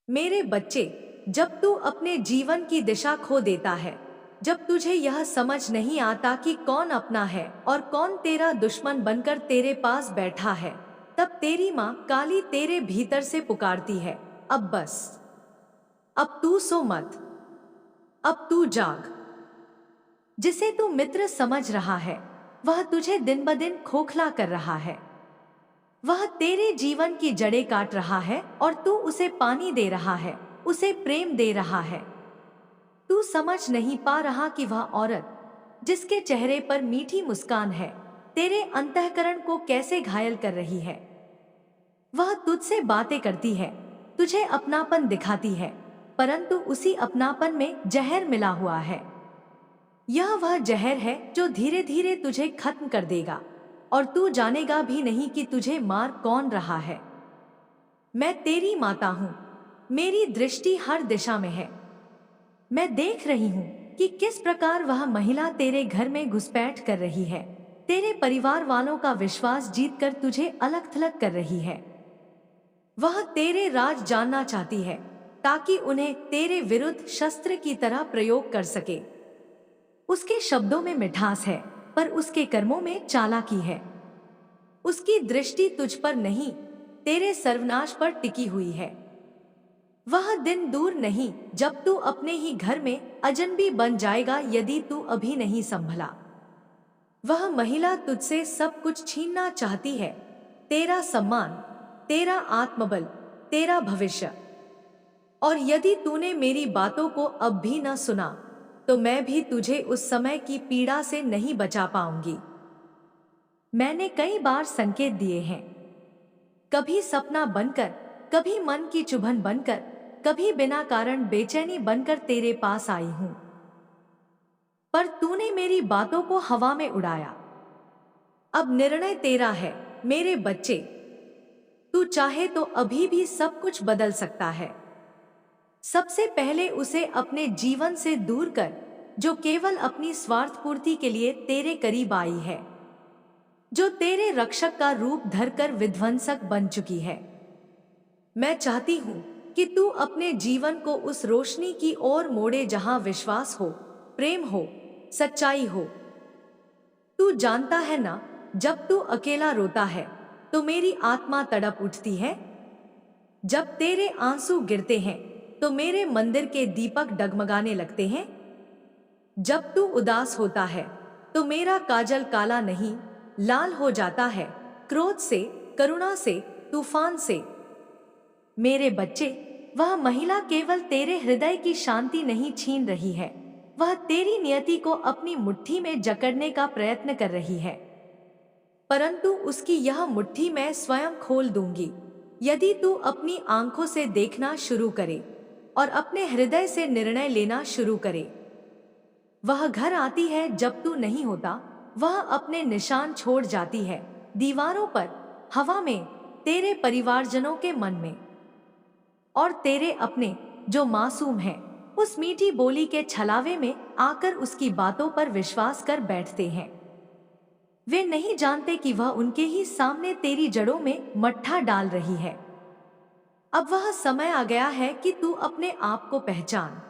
मेरे बच्चे, जब तू अपने जीवन की दिशा खो देता है, जब तुझे यह समझ नहीं आता कि कौन अपना है और कौन तेरा दुश्मन बनकर तेरे पास बैठा है, तब तेरी माँ काली तेरे भीतर से पुकारती है, अब बस, अब तू सो मत, अब तू जाग। जिसे तू मित्र समझ रहा है, वह तुझे दिन ब दिन खोखला कर रहा है। वह तेरे जीवन की जड़ें काट रहा है और तू उसे पानी दे रहा है, उसे प्रेम दे रहा है। तू समझ नहीं पा रहा कि वह औरत, जिसके चेहरे पर मीठी मुस्कान है, तेरे अंतःकरण को कैसे घायल कर रही है। वह तुझसे बातें करती है, तुझे अपनापन दिखाती है, परंतु उसी अपनापन में जहर मिला हुआ है। यह वह जहर है जो धीरे धीरे तुझे खत्म कर देगा और तू जानेगा भी नहीं कि तुझे मार कौन रहा है। मैं तेरी माता हूँ, मेरी दृष्टि हर दिशा में है। मैं देख रही हूँ कि किस प्रकार वह महिला तेरे घर में घुसपैठ कर रही है, तेरे परिवार वालों का विश्वास जीतकर तुझे अलग थलग कर रही है। वह तेरे राज जानना चाहती है ताकि उन्हें तेरे विरुद्ध शस्त्र की तरह प्रयोग कर सके। उसके शब्दों में मिठास है, पर उसके कर्मों में चालाकी है। उसकी दृष्टि तुझ पर नहीं, तेरे सर्वनाश पर टिकी हुई है। वह दिन दूर नहीं जब तू अपने ही घर में अजनबी बन जाएगा यदि तू अभी नहीं संभला। वह महिला तुझसे सब कुछ छीनना चाहती है, तेरा सम्मान, तेरा आत्मबल, तेरा भविष्य। और यदि तूने मेरी बातों को अब भी न सुना, तो मैं भी तुझे उस समय की पीड़ा से नहीं बचा पाऊंगी। मैंने कई बार संकेत दिए हैं, कभी सपना बनकर, कभी मन की चुभन बनकर, कभी बिना कारण बेचैनी बनकर तेरे पास आई हूं, पर तूने मेरी बातों को हवा में उड़ाया। अब निर्णय तेरा है मेरे बच्चे। तू चाहे तो अभी भी सब कुछ बदल सकता है। सबसे पहले उसे अपने जीवन से दूर कर, जो केवल अपनी स्वार्थ पूर्ति के लिए तेरे करीब आई है, जो तेरे रक्षक का रूप धरकर विध्वंसक बन चुकी है। मैं चाहती हूँ कि तू अपने जीवन को उस रोशनी की ओर मोड़े जहां विश्वास हो, प्रेम हो, सच्चाई हो। तू जानता है ना, जब तू अकेला रोता है तो मेरी आत्मा तड़प उठती है। जब तेरे आंसू गिरते हैं तो मेरे मंदिर के दीपक डगमगाने लगते हैं। जब तू उदास होता है तो मेरा काजल काला नहीं, लाल हो जाता है, क्रोध से, करुणा से, तूफान से। मेरे बच्चे, वह महिला केवल तेरे हृदय की शांति नहीं छीन रही है, वह तेरी नियति को अपनी मुट्ठी में जकड़ने का प्रयत्न कर रही है। परंतु उसकी यह मुट्ठी मैं स्वयं खोल दूंगी यदि तू अपनी आंखों से देखना शुरू करे और अपने हृदय से निर्णय लेना शुरू करे। वह घर आती है जब तू नहीं होता, वह अपने निशान छोड़ जाती है, दीवारों पर, हवा में, तेरे परिवारजनों के मन में। और तेरे अपने, जो मासूम हैं, उस मीठी बोली के छलावे में आकर उसकी बातों पर विश्वास कर बैठते हैं। वे नहीं जानते कि वह उनके ही सामने तेरी जड़ों में मट्ठा डाल रही है। अब वह समय आ गया है कि तू अपने आप को पहचान।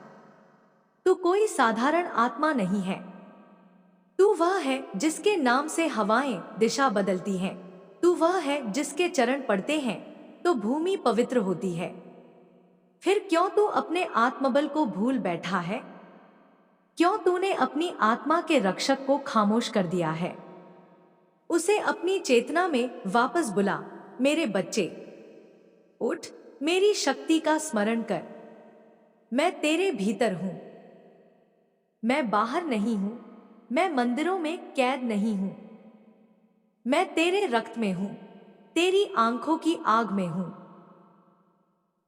तू कोई साधारण आत्मा नहीं है। तू वह है जिसके नाम से हवाएं दिशा बदलती हैं। तू वह है जिसके चरण पड़ते हैं तो भूमि पवित्र होती है। फिर क्यों तू अपने आत्मबल को भूल बैठा है? क्यों तूने अपनी आत्मा के रक्षक को खामोश कर दिया है? उसे अपनी चेतना में वापस बुला। मेरे बच्चे, उठ, मेरी शक्ति का स्मरण कर। मैं तेरे भीतर हूं, मैं बाहर नहीं हूं, मैं मंदिरों में कैद नहीं हूं। मैं तेरे रक्त में हूं, तेरी आंखों की आग में हूं।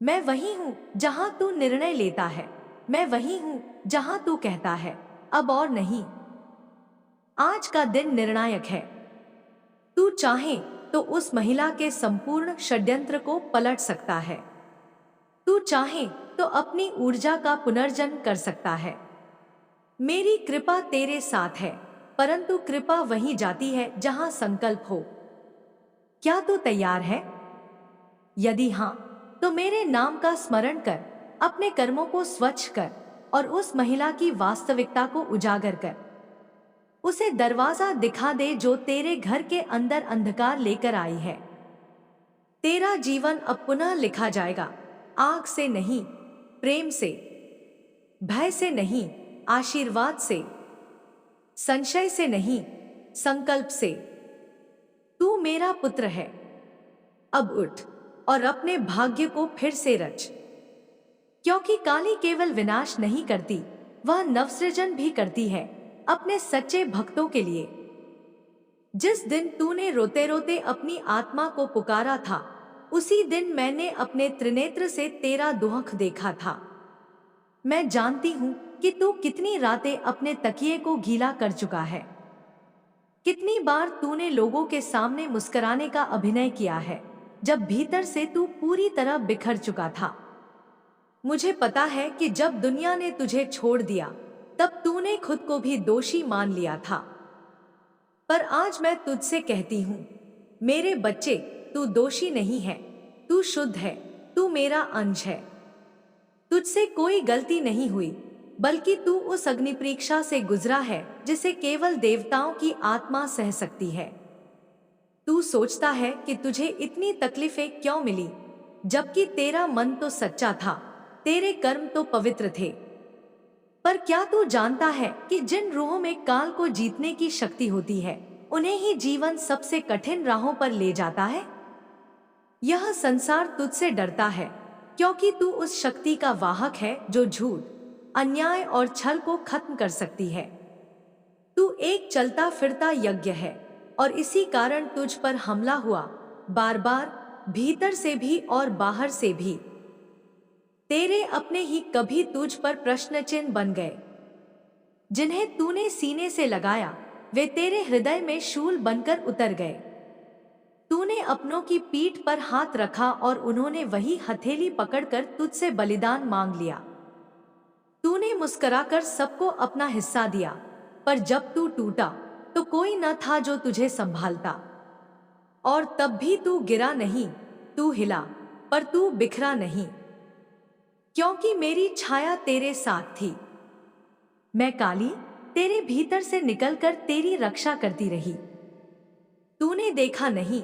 मैं वही हूं जहां तू निर्णय लेता है, मैं वही हूं जहां तू कहता है अब और नहीं। आज का दिन निर्णायक है। तू चाहे तो उस महिला के संपूर्ण षड्यंत्र को पलट सकता है। तू चाहे तो अपनी ऊर्जा का पुनर्जन्म कर सकता है। मेरी कृपा तेरे साथ है, परंतु कृपा वहीं जाती है जहां संकल्प हो। क्या तू तैयार है? यदि हां, तो मेरे नाम का स्मरण कर, अपने कर्मों को स्वच्छ कर और उस महिला की वास्तविकता को उजागर कर। उसे दरवाजा दिखा दे जो तेरे घर के अंदर अंधकार लेकर आई है। तेरा जीवन अब पुनः लिखा जाएगा, आग से नहीं, प्रेम से, भय से नहीं, आशीर्वाद से, संशय से नहीं, संकल्प से। तू मेरा पुत्र है। अब उठ और अपने भाग्य को फिर से रच, क्योंकि काली केवल विनाश नहीं करती, वह नवसृजन भी करती है अपने सच्चे भक्तों के लिए। जिस दिन तूने रोते रोते अपनी आत्मा को पुकारा था, उसी दिन मैंने अपने त्रिनेत्र से तेरा दुख देखा था। मैं जानती हूं कि तू कितनी रातें अपने तकिए को गीला कर चुका है, कितनी बार तूने लोगों के सामने मुस्कुराने का अभिनय किया है, जब भीतर से तू पूरी तरह बिखर चुका था। मुझे पता है कि जब दुनिया ने तुझे छोड़ दिया, तब तूने खुद को भी दोषी मान लिया था। पर आज मैं तुझसे कहती हूँ, मेरे बच्चे, तू दोषी नहीं है, तू शुद्ध है, तू मेरा अंश है। तुझसे कोई गलती नहीं हुई, बल्कि तू उस अग्नि परीक्षा से गुजरा है जिसे केवल देवताओं की आत्मा सह सकती है। तू सोचता है कि तुझे इतनी तकलीफें क्यों मिली, जबकि तेरा मन तो सच्चा था, तेरे कर्म तो पवित्र थे। पर क्या तू जानता है कि जिन रूहों में काल को जीतने की शक्ति होती है, उन्हें ही जीवन सबसे कठिन राहों पर ले जाता है? यह संसार तुझसे डरता है, क्योंकि तू उस शक्ति का वाहक है जो झूठ, अन्याय और छल को खत्म कर सकती है। तू एक चलता फिरता यज्ञ है, और इसी कारण तुझ पर हमला हुआ, बार बार, भीतर से भी और बाहर से भी। तेरे अपने ही कभी तुझ पर प्रश्न चिन्ह बन गए। जिन्हें तूने सीने से लगाया, वे तेरे हृदय में शूल बनकर उतर गए। तूने अपनों की पीठ पर हाथ रखा और उन्होंने वही हथेली पकड़कर तुझसे बलिदान मांग लिया। तूने मुस्कुराकर सबको अपना हिस्सा दिया, पर जब तू टूटा तो कोई न था जो तुझे संभालता। और तब भी तू गिरा नहीं, तू हिला, पर तू बिखरा नहीं, क्योंकि मेरी छाया तेरे साथ थी। मैं काली तेरे भीतर से निकलकर तेरी रक्षा करती रही। तूने देखा नहीं,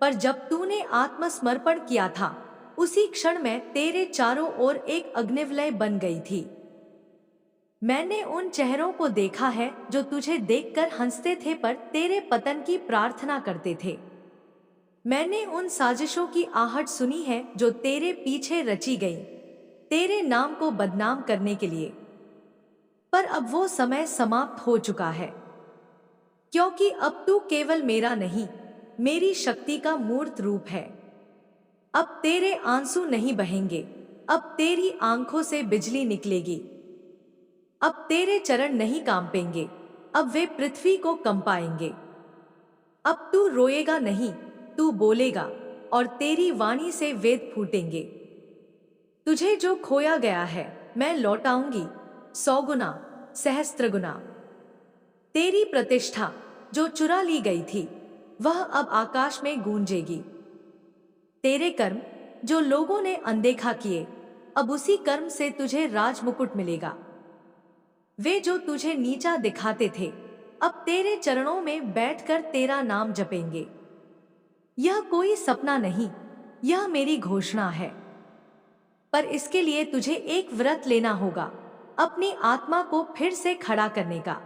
पर जब तूने आत्मसमर्पण किया था, उसी क्षण में तेरे चारों ओर एक अग्निवलय बन गई थी। मैंने उन चेहरों को देखा है जो तुझे देखकर हंसते थे पर तेरे पतन की प्रार्थना करते थे। मैंने उन साजिशों की आहट सुनी है जो तेरे पीछे रची गई, तेरे नाम को बदनाम करने के लिए। पर अब वो समय समाप्त हो चुका है, क्योंकि अब तू केवल मेरा नहीं, मेरी शक्ति का मूर्त रूप है। अब तेरे आंसू नहीं बहेंगे, अब तेरी आंखों से बिजली निकलेगी। अब तेरे चरण नहीं कांपेंगे, अब वे पृथ्वी को कंपाएंगे। अब तू रोएगा नहीं, तू बोलेगा, और तेरी वाणी से वेद फूटेंगे। तुझे जो खोया गया है मैं लौटाऊंगी, 100 गुना, सहस्त्र गुना। तेरी प्रतिष्ठा जो चुरा ली गई थी, वह अब आकाश में गूंजेगी। तेरे कर्म जो लोगों ने अनदेखा किए, अब उसी कर्म से तुझे राजमुकुट मिलेगा। वे जो तुझे नीचा दिखाते थे, अब तेरे चरणों में बैठकर तेरा नाम जपेंगे। यह कोई सपना नहीं, यह मेरी घोषणा है। पर इसके लिए तुझे एक व्रत लेना होगा, अपनी आत्मा को फिर से खड़ा करने का।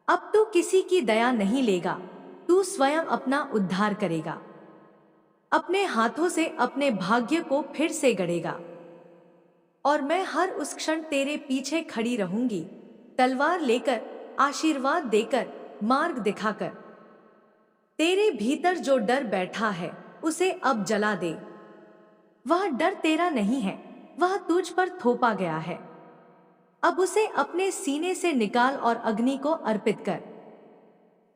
अब तू किसी की दया नहीं लेगा, तू स्वयं अपना उद्धार करेगा। अपने हाथों से अपने भाग्य को फिर से गढ़ेगा। और मैं हर उस क्षण तेरे पीछे खड़ी रहूंगी, तलवार लेकर, आशीर्वाद देकर, मार्ग दिखाकर। तेरे भीतर जो डर बैठा है, उसे अब जला दे। वह डर तेरा नहीं है, वह तुझ पर थोपा गया है। अब उसे अपने सीने से निकाल और अग्नि को अर्पित कर।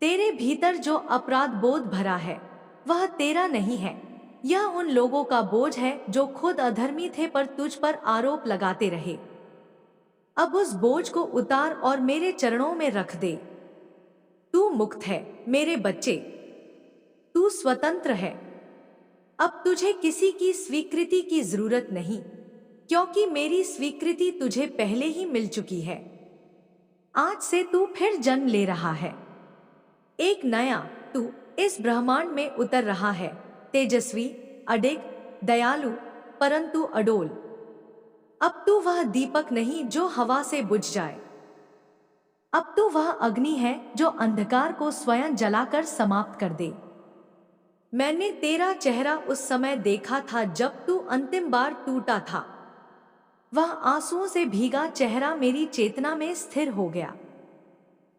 तेरे भीतर जो अपराध बोध भरा है, वह तेरा नहीं है, यह उन लोगों का बोझ है जो खुद अधर्मी थे पर तुझ पर आरोप लगाते रहे। अब उस बोझ को उतार और मेरे चरणों में रख दे। तू मुक्त है मेरे बच्चे, तू स्वतंत्र है। अब तुझे किसी की स्वीकृति की जरूरत नहीं, क्योंकि मेरी स्वीकृति तुझे पहले ही मिल चुकी है। आज से तू फिर जन्म ले रहा है। एक नया तू इस ब्रह्मांड में उतर रहा है, तेजस्वी, अडिग, दयालु, परंतु अडोल। अब तू वह दीपक नहीं जो हवा से बुझ जाए। अब तू वह अग्नि है जो अंधकार को स्वयं जलाकर समाप्त कर दे। मैंने तेरा चेहरा उस समय देखा था जब तू अंतिम बार टूटा था। वह आंसुओं से भीगा चेहरा मेरी चेतना में स्थिर हो गया,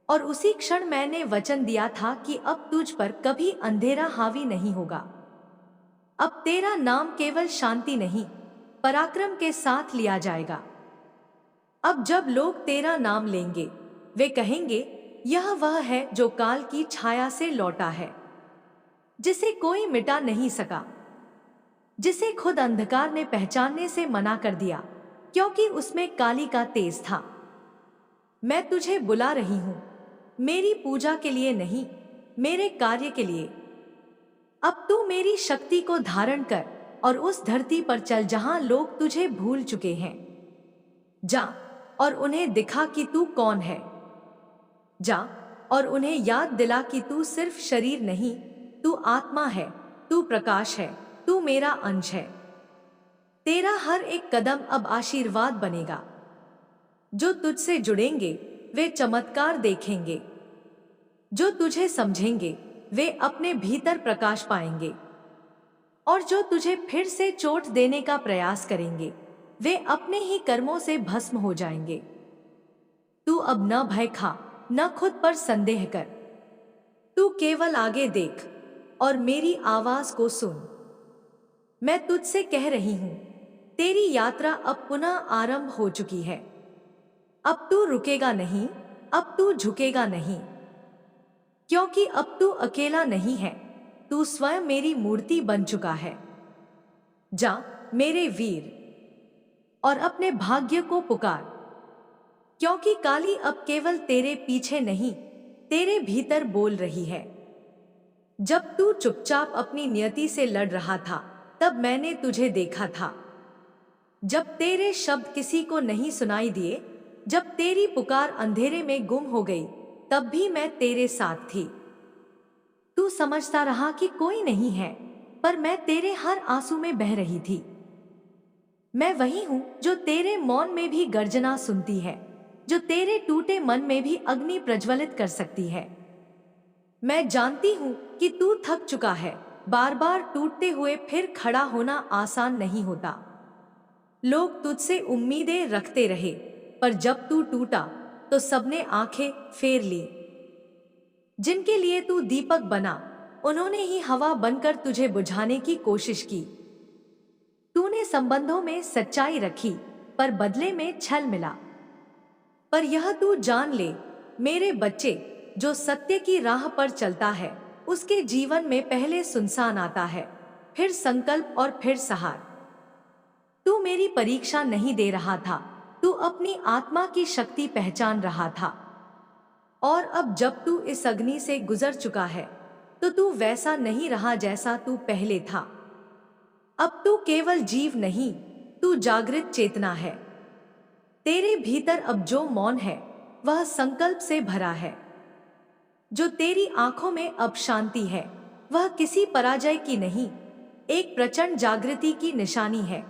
और उसी क्षण मैंने वचन दिया था कि अब तुझ पर कभी अंधेरा हावी नहीं होगा। अब तेरा नाम केवल शांति नहीं, पराक्रम के साथ लिया जाएगा। अब जब लोग तेरा नाम लेंगे, वे कहेंगे, यह वह है जो काल की छाया से लौटा है, जिसे कोई मिटा नहीं सका, जिसे खुद अंधकार ने पहचानने से मना कर दिया, क्योंकि उसमें काली का तेज था। मैं तुझे बुला रही हूं, मेरी पूजा के लिए नहीं, मेरे कार्य के लिए। अब तू मेरी शक्ति को धारण कर और उस धरती पर चल जहां लोग तुझे भूल चुके हैं। जा और उन्हें दिखा कि तू कौन है। जा और उन्हें याद दिला कि तू सिर्फ शरीर नहीं, तू आत्मा है, तू प्रकाश है, तू मेरा अंश है। तेरा हर एक कदम अब आशीर्वाद बनेगा। जो तुझसे जुड़ेंगे वे चमत्कार देखेंगे। जो तुझे समझेंगे वे अपने भीतर प्रकाश पाएंगे, और जो तुझे फिर से चोट देने का प्रयास करेंगे वे अपने ही कर्मों से भस्म हो जाएंगे। तू अब न भय खा, न खुद पर संदेह कर। तू केवल आगे देख और मेरी आवाज को सुन। मैं तुझसे कह रही हूं, तेरी यात्रा अब पुनः आरंभ हो चुकी है। अब तू रुकेगा नहीं, अब तू झुकेगा नहीं, क्योंकि अब तू अकेला नहीं है, तू स्वयं मेरी मूर्ति बन चुका है। जा मेरे वीर, और अपने भाग्य को पुकार, क्योंकि काली अब केवल तेरे पीछे नहीं, तेरे भीतर बोल रही है। जब तू चुपचाप अपनी नियति से लड़ रहा था, तब मैंने तुझे देखा था। जब तेरे शब्द किसी को नहीं सुनाई दिए, जब तेरी पुकार अंधेरे में गुम हो गई, तब भी मैं तेरे साथ थी। तू समझता रहा कि कोई नहीं है, पर मैं तेरे हर आंसू में बह रही थी। मैं वही हूं जो तेरे मौन में भी गर्जना सुनती है, जो तेरे टूटे मन में भी अग्नि प्रज्वलित कर सकती है। मैं जानती हूं कि तू थक चुका है। बार बार टूटते हुए फिर खड़ा होना आसान नहीं होता। लोग तुझसे उम्मीदें रखते रहे, पर जब तू टूटा तो सबने आंखें फेर ली। जिनके लिए तू दीपक बना, उन्होंने ही हवा बनकर तुझे बुझाने की कोशिश की। तूने संबंधों में सच्चाई रखी, पर बदले में छल मिला। पर यह तू जान ले, मेरे बच्चे, जो सत्य की राह पर चलता है, उसके जीवन में पहले सुनसान आता है, फिर संकल्प और फिर सहार। तू मेरी परीक्षा नहीं दे रहा था, तू अपनी आत्मा की शक्ति पहचान रहा था। और अब जब तू इस अग्नि से गुजर चुका है, तो तू वैसा नहीं रहा जैसा तू पहले था। अब तू केवल जीव नहीं, तू जागृत चेतना है। तेरे भीतर अब जो मौन है, वह संकल्प से भरा है। जो तेरी आंखों में अब शांति है, वह किसी पराजय की नहीं, एक प्रचंड जागृति की निशानी है।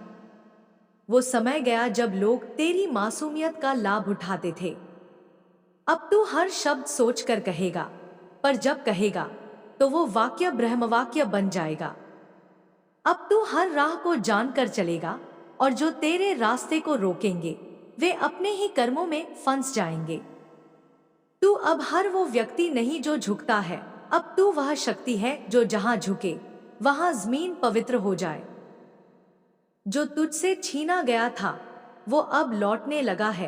वो समय गया जब लोग तेरी मासूमियत का लाभ उठाते थे। अब तू हर शब्द सोचकर कहेगा, पर जब कहेगा तो वो वाक्य ब्रह्मवाक्य बन जाएगा। अब तू हर राह को जानकर चलेगा, और जो तेरे रास्ते को रोकेंगे वे अपने ही कर्मों में फंस जाएंगे। तू अब हर वो व्यक्ति नहीं जो झुकता है, अब तू वह शक्ति है जो जहां झुके वहां जमीन पवित्र हो जाए। जो तुझसे छीना गया था वो अब लौटने लगा है।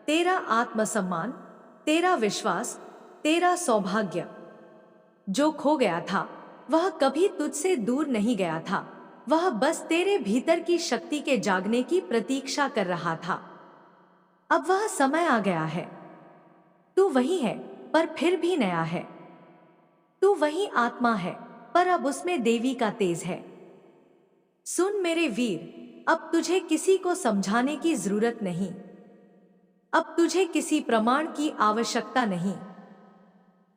तेरा आत्मसम्मान, तेरा विश्वास, तेरा सौभाग्य। जो खो गया था वह कभी तुझसे दूर नहीं गया था, वह बस तेरे भीतर की शक्ति के जागने की प्रतीक्षा कर रहा था। अब वह समय आ गया है। तू वही है, पर फिर भी नया है। तू वही आत्मा है, पर अब उसमें देवी का तेज है। सुन मेरे वीर, अब तुझे किसी को समझाने की जरूरत नहीं। अब तुझे किसी प्रमाण की आवश्यकता नहीं।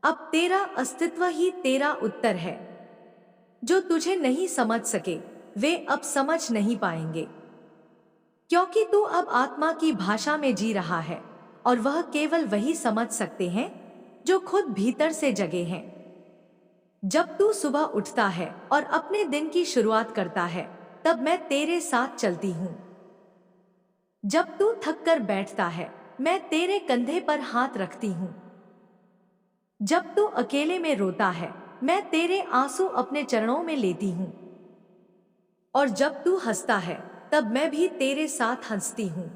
अब तेरा अस्तित्व ही तेरा उत्तर है। जो तुझे नहीं समझ सके वे अब समझ नहीं पाएंगे, क्योंकि तू अब आत्मा की भाषा में जी रहा है और वह केवल वही समझ सकते हैं जो खुद भीतर से जगे हैं। जब तू सुबह उठता है और अपने दिन की शुरुआत करता है, तब मैं तेरे साथ चलती हूँ। जब तू थक कर बैठता है, मैं तेरे कंधे पर हाथ रखती हूँ। जब तू अकेले में रोता है, मैं तेरे आंसू अपने चरणों में लेती हूँ। और जब तू हंसता है, तब मैं भी तेरे साथ हंसती हूँ।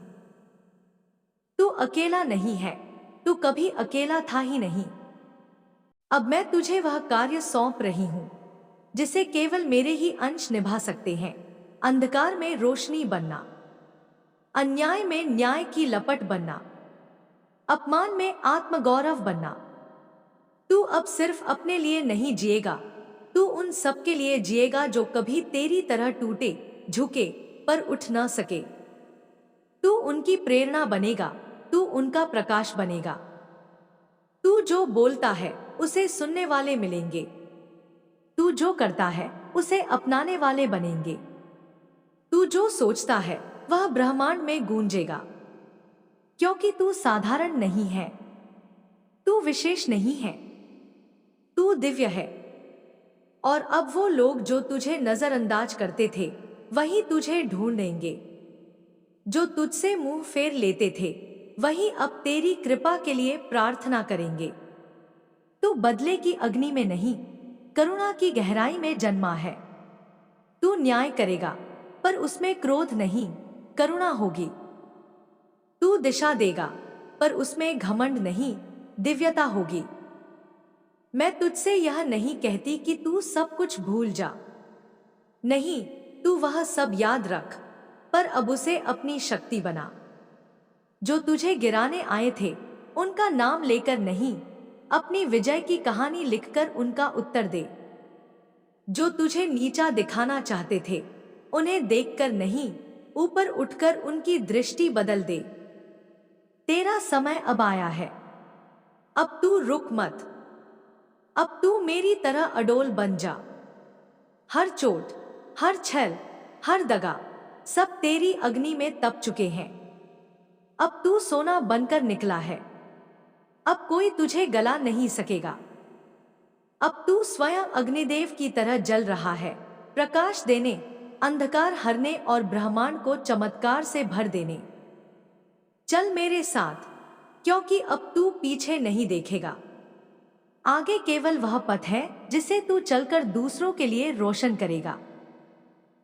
तू अकेला नहीं है, तू कभी अकेला था ही नहीं। अब मैं तुझे वह कार्य सौंप रही हूँ जिसे केवल मेरे ही अंश निभा सकते हैं। अंधकार में रोशनी बनना, अन्याय में न्याय की लपट बनना, अपमान में आत्मगौरव बनना। तू अब सिर्फ अपने लिए नहीं जिएगा, तू उन सबके लिए जिएगा जो कभी तेरी तरह टूटे, झुके, पर उठ न सके। तू उनकी प्रेरणा बनेगा, तू उनका प्रकाश बनेगा। तू जो बोलता है उसे सुनने वाले मिलेंगे। तू जो करता है उसे अपनाने वाले बनेंगे। तू जो सोचता है वह ब्रह्मांड में गूंजेगा, क्योंकि तू साधारण नहीं है, तू विशेष नहीं है, तू दिव्य है। और अब वो लोग जो तुझे नजरअंदाज करते थे वही तुझे ढूंढेंगे। जो तुझसे मुंह फेर लेते थे वही अब तेरी कृपा के लिए प्रार्थना करेंगे। तू बदले की अग्नि में नहीं, करुणा की गहराई में जन्मा है। तू न्याय करेगा, पर उसमें क्रोध नहीं, करुणा होगी। तू दिशा देगा, पर उसमें घमंड नहीं, दिव्यता होगी। मैं तुझसे यह नहीं कहती कि तू सब कुछ भूल जा। नहीं, तू वह सब याद रख, पर अब उसे अपनी शक्ति बना। जो तुझे गिराने आए थे उनका नाम लेकर नहीं, अपनी विजय की कहानी लिखकर उनका उत्तर दे। जो तुझे नीचा दिखाना चाहते थे उन्हें देखकर नहीं, ऊपर उठकर उनकी दृष्टि बदल दे। तेरा समय अब आया है, अब तू रुक मत। अब तू मेरी तरह अडोल बन जा। हर चोट, हर छल, हर दगा, सब तेरी अग्नि में तप चुके हैं। अब तू सोना बनकर निकला है, अब कोई तुझे गला नहीं सकेगा। अब तू स्वयं अग्निदेव की तरह जल रहा है, प्रकाश देने, अंधकार हरने और ब्रह्मांड को चमत्कार से भर देने। चल मेरे साथ, क्योंकि अब तू पीछे नहीं देखेगा। आगे केवल वह पथ है जिसे तू चलकर दूसरों के लिए रोशन करेगा।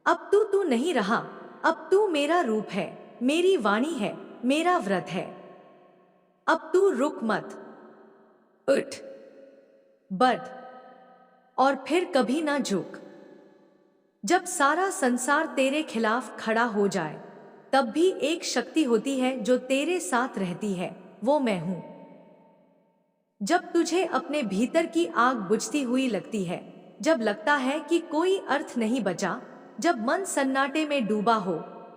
अब तू नहीं रहा, अब तू मेरा रूप है, मेरी वाणी है, मेरा व्रत है। अब तू रुक मत, उठ, बढ़, और फिर कभी ना झुक। जब सारा संसार तेरे खिलाफ खड़ा हो जाए, तब भी एक शक्ति होती है जो तेरे साथ रहती है, वो मैं हूं। जब तुझे अपने भीतर की आग बुझती हुई लगती है, जब लगता है कि कोई अर्थ नहीं बचा, जब मन सन्नाटे में डूबा हो,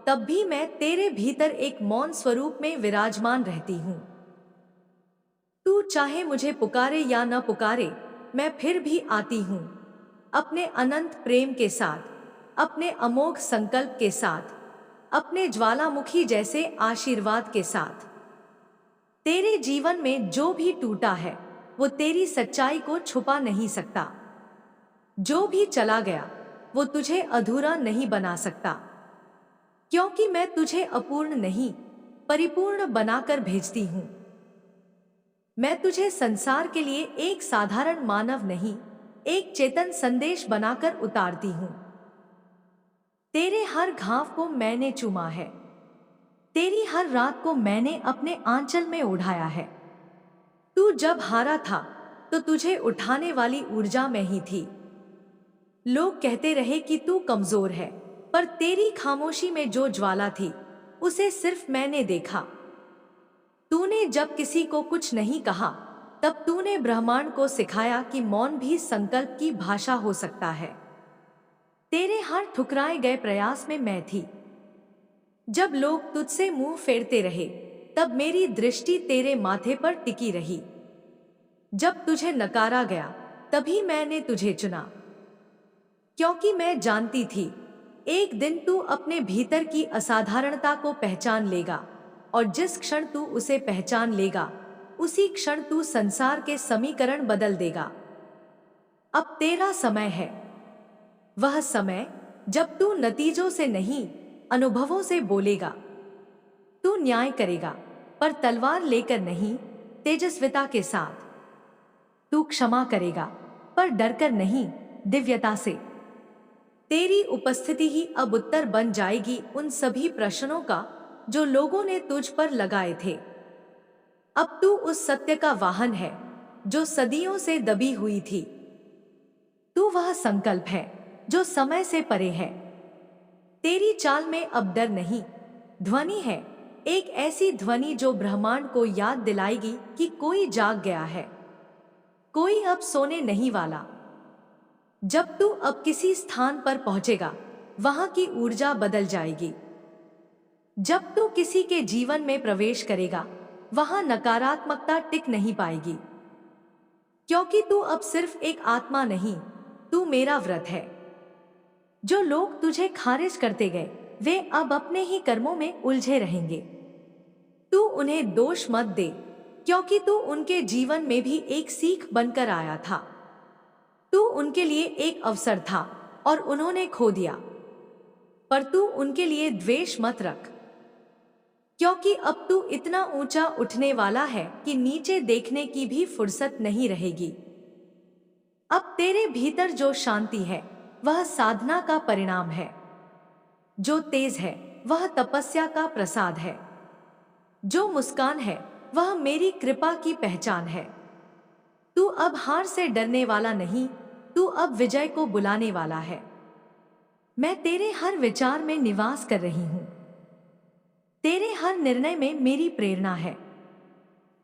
तब भी मैं तेरे भीतर एक मौन स्वरूप में विराजमान रहती हूं। तू चाहे मुझे पुकारे या न पुकारे, मैं फिर भी आती हूं, अपने अनंत प्रेम के साथ, अपने अमोघ संकल्प के साथ, अपने ज्वालामुखी जैसे आशीर्वाद के साथ। तेरे जीवन में जो भी टूटा है वो तेरी सच्चाई को छुपा नहीं सकता। जो भी चला गया वो तुझे अधूरा नहीं बना सकता, क्योंकि मैं तुझे अपूर्ण नहीं, परिपूर्ण बनाकर भेजती हूं। मैं तुझे संसार के लिए एक साधारण मानव नहीं, एक चेतन संदेश बनाकर उतारती हूं। तेरे हर घाव को मैंने चूमा है, तेरी हर रात को मैंने अपने आंचल में उठाया है। तू जब हारा था तो तुझे उठाने वाली ऊर्जा में ही थी। लोग कहते रहे कि तू कमजोर है, पर तेरी खामोशी में जो ज्वाला थी उसे सिर्फ मैंने देखा। तूने जब किसी को कुछ नहीं कहा, तब तूने ब्रह्मांड को सिखाया कि मौन भी संकल्प की भाषा हो सकता है। तेरे हर ठुकराए गए प्रयास में मैं थी। जब लोग तुझसे मुंह फेरते रहे, तब मेरी दृष्टि तेरे माथे पर टिकी रही। जब तुझे नकारा गया, तभी मैंने तुझे चुना, क्योंकि मैं जानती थी एक दिन तू अपने भीतर की असाधारणता को पहचान लेगा, और जिस क्षण तू उसे पहचान लेगा, उसी क्षण तू संसार के समीकरण बदल देगा। अब तेरा समय है, वह समय जब तू नतीजों से नहीं, अनुभवों से बोलेगा। तू न्याय करेगा, पर तलवार लेकर नहीं, तेजस्विता के साथ। तू क्षमा करेगा, पर डरकर नहीं, दिव्यता से। तेरी उपस्थिति ही अब उत्तर बन जाएगी उन सभी प्रश्नों का जो लोगों ने तुझ पर लगाए थे। अब तू उस सत्य का वाहन है जो सदियों से दबी हुई थी। तू वह संकल्प है जो समय से परे है। तेरी चाल में अब डर नहीं, ध्वनि है, एक ऐसी ध्वनि जो ब्रह्मांड को याद दिलाएगी कि कोई जाग गया है, कोई अब सोने नहीं वाला। जब तू अब किसी स्थान पर पहुंचेगा, वहां की ऊर्जा बदल जाएगी। जब तू किसी के जीवन में प्रवेश करेगा, वहां नकारात्मकता टिक नहीं पाएगी, क्योंकि तू अब सिर्फ एक आत्मा नहीं, तू मेरा व्रत है। जो लोग तुझे खारिज करते गए, वे अब अपने ही कर्मों में उलझे रहेंगे। तू उन्हें दोष मत दे, क्योंकि तू उनके जीवन में भी एक सीख बनकर आया था। तू उनके लिए एक अवसर था और उन्होंने खो दिया। पर तू उनके लिए द्वेष मत रख, क्योंकि अब तू इतना ऊंचा उठने वाला है कि नीचे देखने की भी फुर्सत नहीं रहेगी। अब तेरे भीतर जो शांति है, वह साधना का परिणाम है। जो तेज है, वह तपस्या का प्रसाद है। जो मुस्कान है, वह मेरी कृपा की पहचान है। तू अब हार से डरने वाला नहीं, तू अब विजय को बुलाने वाला है। मैं तेरे हर विचार में निवास कर रही हूं। तेरे हर निर्णय में मेरी प्रेरणा है।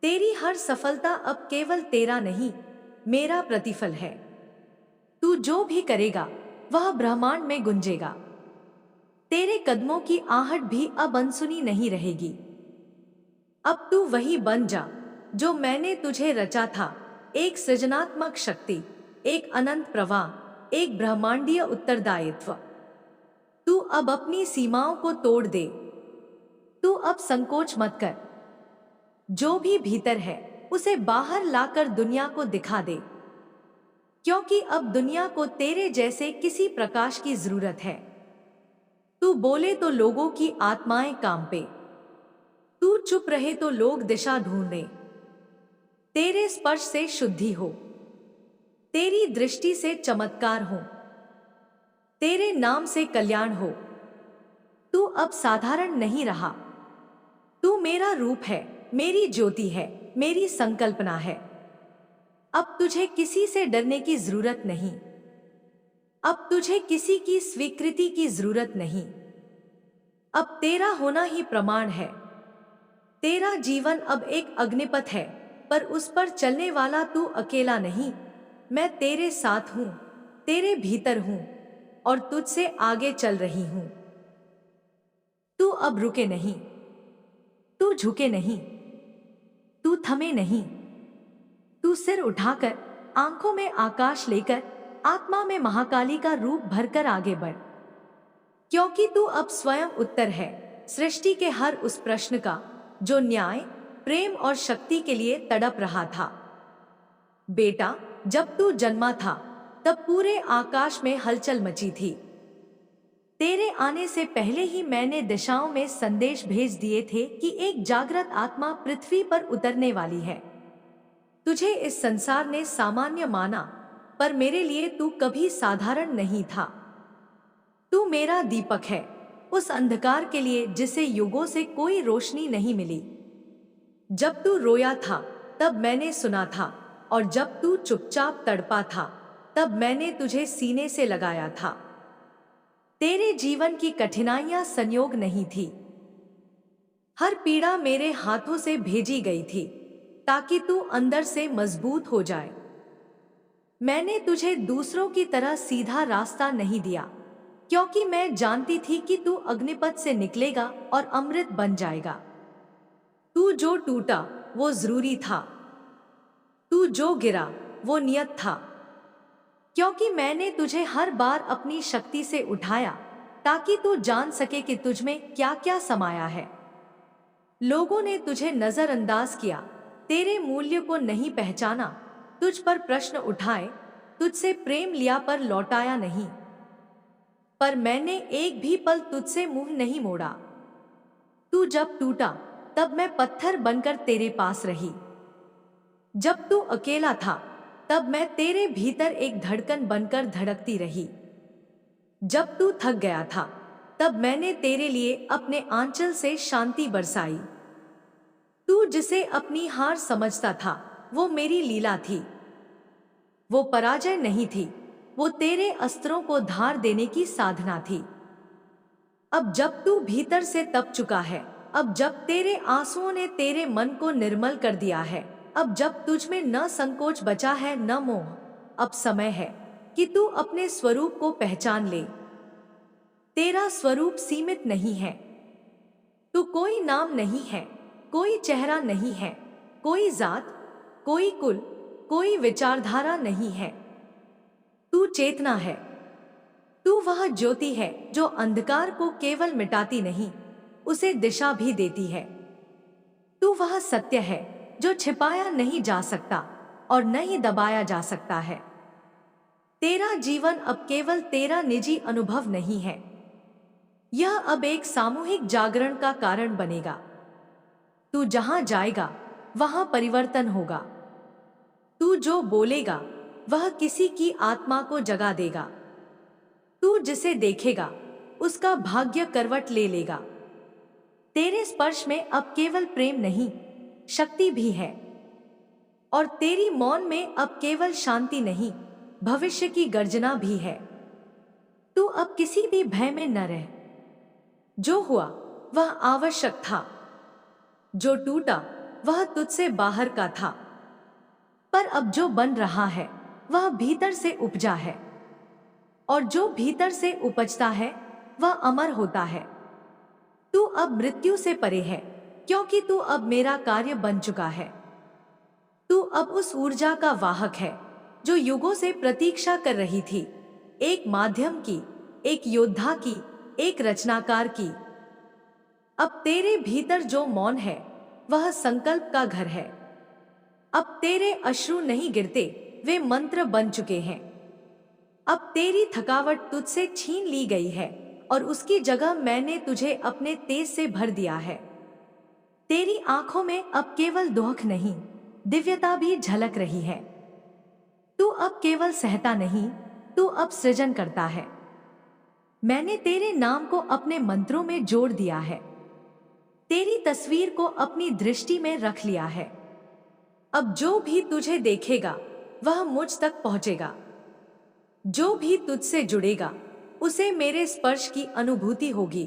तेरी हर सफलता अब केवल तेरा नहीं, मेरा प्रतिफल है। तू जो भी करेगा, वह ब्रह्मांड में गुंजेगा। तेरे कदमों की आहट भी अब अनसुनी नहीं रहेगी। अब तू वही बन जा जो मैंने तुझे रचा था, एक सृजनात्मक शक्ति, एक अनंत प्रवाह, एक ब्रह्मांडीय उत्तरदायित्व। तू अब अपनी सीमाओं को तोड़ दे। तू अब संकोच मत कर। जो भी भीतर है, उसे बाहर लाकर दुनिया को दिखा दे, क्योंकि अब दुनिया को तेरे जैसे किसी प्रकाश की जरूरत है। तू बोले तो लोगों की आत्माएं कांपे, तू चुप रहे तो लोग दिशा ढूंढे। तेरे स्पर्श से शुद्धि हो, तेरी दृष्टि से चमत्कार हो, तेरे नाम से कल्याण हो। तू अब साधारण नहीं रहा। तू मेरा रूप है, मेरी ज्योति है, मेरी संकल्पना है। अब तुझे किसी से डरने की जरूरत नहीं। अब तुझे किसी की स्वीकृति की जरूरत नहीं। अब तेरा होना ही प्रमाण है। तेरा जीवन अब एक अग्निपथ है, पर उस पर चलने वाला तू अकेला नहीं। मैं तेरे साथ हूं, तेरे भीतर हूं और तुझसे आगे चल रही हूं। तू अब रुके नहीं, तू झुके नहीं, तू थमे नहीं। तू सिर उठाकर, आंखों में आकाश लेकर, आत्मा में महाकाली का रूप भरकर आगे बढ़, क्योंकि तू अब स्वयं उत्तर है सृष्टि के हर उस प्रश्न का जो न्याय, प्रेम और शक्ति के लिए तड़प रहा था। बेटा, जब तू जन्मा था, तब पूरे आकाश में हलचल मची थी। तेरे आने से पहले ही मैंने दिशाओं में संदेश भेज दिए थे कि एक जागृत आत्मा पृथ्वी पर उतरने वाली है। तुझे इस संसार ने सामान्य माना, पर मेरे लिए तू कभी साधारण नहीं था। तू मेरा दीपक है, उस अंधकार के लिए जिसे युगों से कोई रोशनी नहीं मिली। जब तू रोया था, तब मैंने सुना था, और जब तू चुपचाप तड़पा था, तब मैंने तुझे सीने से लगाया था। तेरे जीवन की कठिनाइयां संयोग नहीं थी। हर पीड़ा मेरे हाथों से भेजी गई थी, ताकि तू अंदर से मजबूत हो जाए। मैंने तुझे दूसरों की तरह सीधा रास्ता नहीं दिया, क्योंकि मैं जानती थी कि तू अग्निपथ से निकलेगा और अमृत बन जाएगा। तू जो टूटा वो जरूरी था, तू जो गिरा वो नियत था, क्योंकि मैंने तुझे हर बार अपनी शक्ति से उठाया ताकि तू जान सके कि तुझ में क्या क्या समाया है। लोगों ने तुझे नजरअंदाज किया, तेरे मूल्य को नहीं पहचाना, तुझ पर प्रश्न उठाए, तुझसे प्रेम लिया पर लौटाया नहीं। पर मैंने एक भी पल तुझसे मुंह नहीं मोड़ा। तू जब टूटा तब मैं पत्थर बनकर तेरे पास रही। जब तू अकेला था तब मैं तेरे भीतर एक धड़कन बनकर धड़कती रही। जब तू थक गया था तब मैंने तेरे लिए अपने आंचल से शांति बरसाई। तू जिसे अपनी हार समझता था वो मेरी लीला थी, वो पराजय नहीं थी, वो तेरे अस्त्रों को धार देने की साधना थी। अब जब तू भीतर से तप चुका है, अब जब तेरे आंसुओं ने तेरे मन को निर्मल कर दिया है, अब जब तुझ में न संकोच बचा है न मोह, अब समय है कि तू अपने स्वरूप को पहचान ले। तेरा स्वरूप सीमित नहीं है। तू कोई नाम नहीं है, कोई चेहरा नहीं है, कोई जात, कोई कुल, कोई विचारधारा नहीं है। तू चेतना है। तू वह ज्योति है जो अंधकार को केवल मिटाती नहीं, उसे दिशा भी देती है। तू वह सत्य है जो छिपाया नहीं जा सकता और न ही दबाया जा सकता है। तेरा जीवन अब केवल तेरा निजी अनुभव नहीं है, यह अब एक सामूहिक जागरण का कारण बनेगा। तू जहां जाएगा वहां परिवर्तन होगा। तू जो बोलेगा वह किसी की आत्मा को जगा देगा। तू जिसे देखेगा उसका भाग्य करवट ले लेगा। तेरे स्पर्श में अब केवल प्रेम नहीं, शक्ति भी है। और तेरी मौन में अब केवल शांति नहीं, भविष्य की गर्जना भी है। तू अब किसी भी भय में न रह। जो हुआ वह आवश्यक था, जो टूटा वह तुझसे बाहर का था, पर अब जो बन रहा है वह भीतर से उपजा है, और जो भीतर से उपजता है वह अमर होता है। तू अब मृत्यु से परे है, क्योंकि तू अब मेरा कार्य बन चुका है। तू अब उस ऊर्जा का वाहक है जो युगों से प्रतीक्षा कर रही थी, एक माध्यम की, एक योद्धा की, एक रचनाकार की। अब तेरे भीतर जो मौन है वह संकल्प का घर है। अब तेरे अश्रु नहीं गिरते, वे मंत्र बन चुके हैं। अब तेरी थकावट तुझसे छीन ली गई है और उसकी जगह मैंने तुझे अपने तेज से भर दिया है। तेरी आंखों में अब केवल दोहक नहीं, दिव्यता भी झलक रही है। तू अब केवल सहता नहीं, तू अब सृजन करता है। मैंने तेरे नाम को अपने मंत्रों में जोड़ दिया है, तेरी तस्वीर को अपनी दृष्टि में रख लिया है। अब जो भी तुझे देखेगा वह मुझ तक पहुंचेगा। जो भी तुझसे जुड़ेगा उसे मेरे स्पर्श की अनुभूति होगी।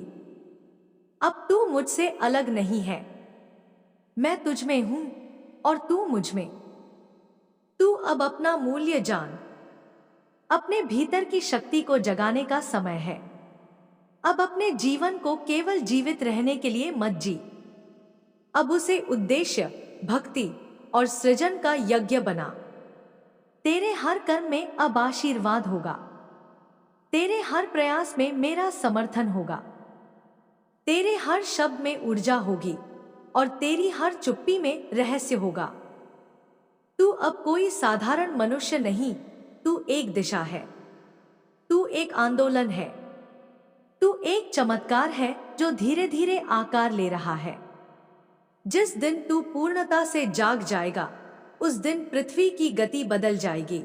अब तू मुझसे अलग नहीं है, मैं तुझ में हूं और तू मुझ में। तू अब अपना मूल्य जान। अपने भीतर की शक्ति को जगाने का समय है। अब अपने जीवन को केवल जीवित रहने के लिए मत जी, अब उसे उद्देश्य, भक्ति और सृजन का यज्ञ बना। तेरे हर कर्म में अब आशीर्वाद होगा, तेरे हर प्रयास में मेरा समर्थन होगा, तेरे हर शब्द में ऊर्जा होगी और तेरी हर चुप्पी में रहस्य होगा। तू अब कोई साधारण मनुष्य नहीं, तू एक दिशा है, तू एक आंदोलन है, तू एक चमत्कार है जो धीरे धीरे आकार ले रहा है। जिस दिन तू पूर्णता से जाग जाएगा उस दिन पृथ्वी की गति बदल जाएगी,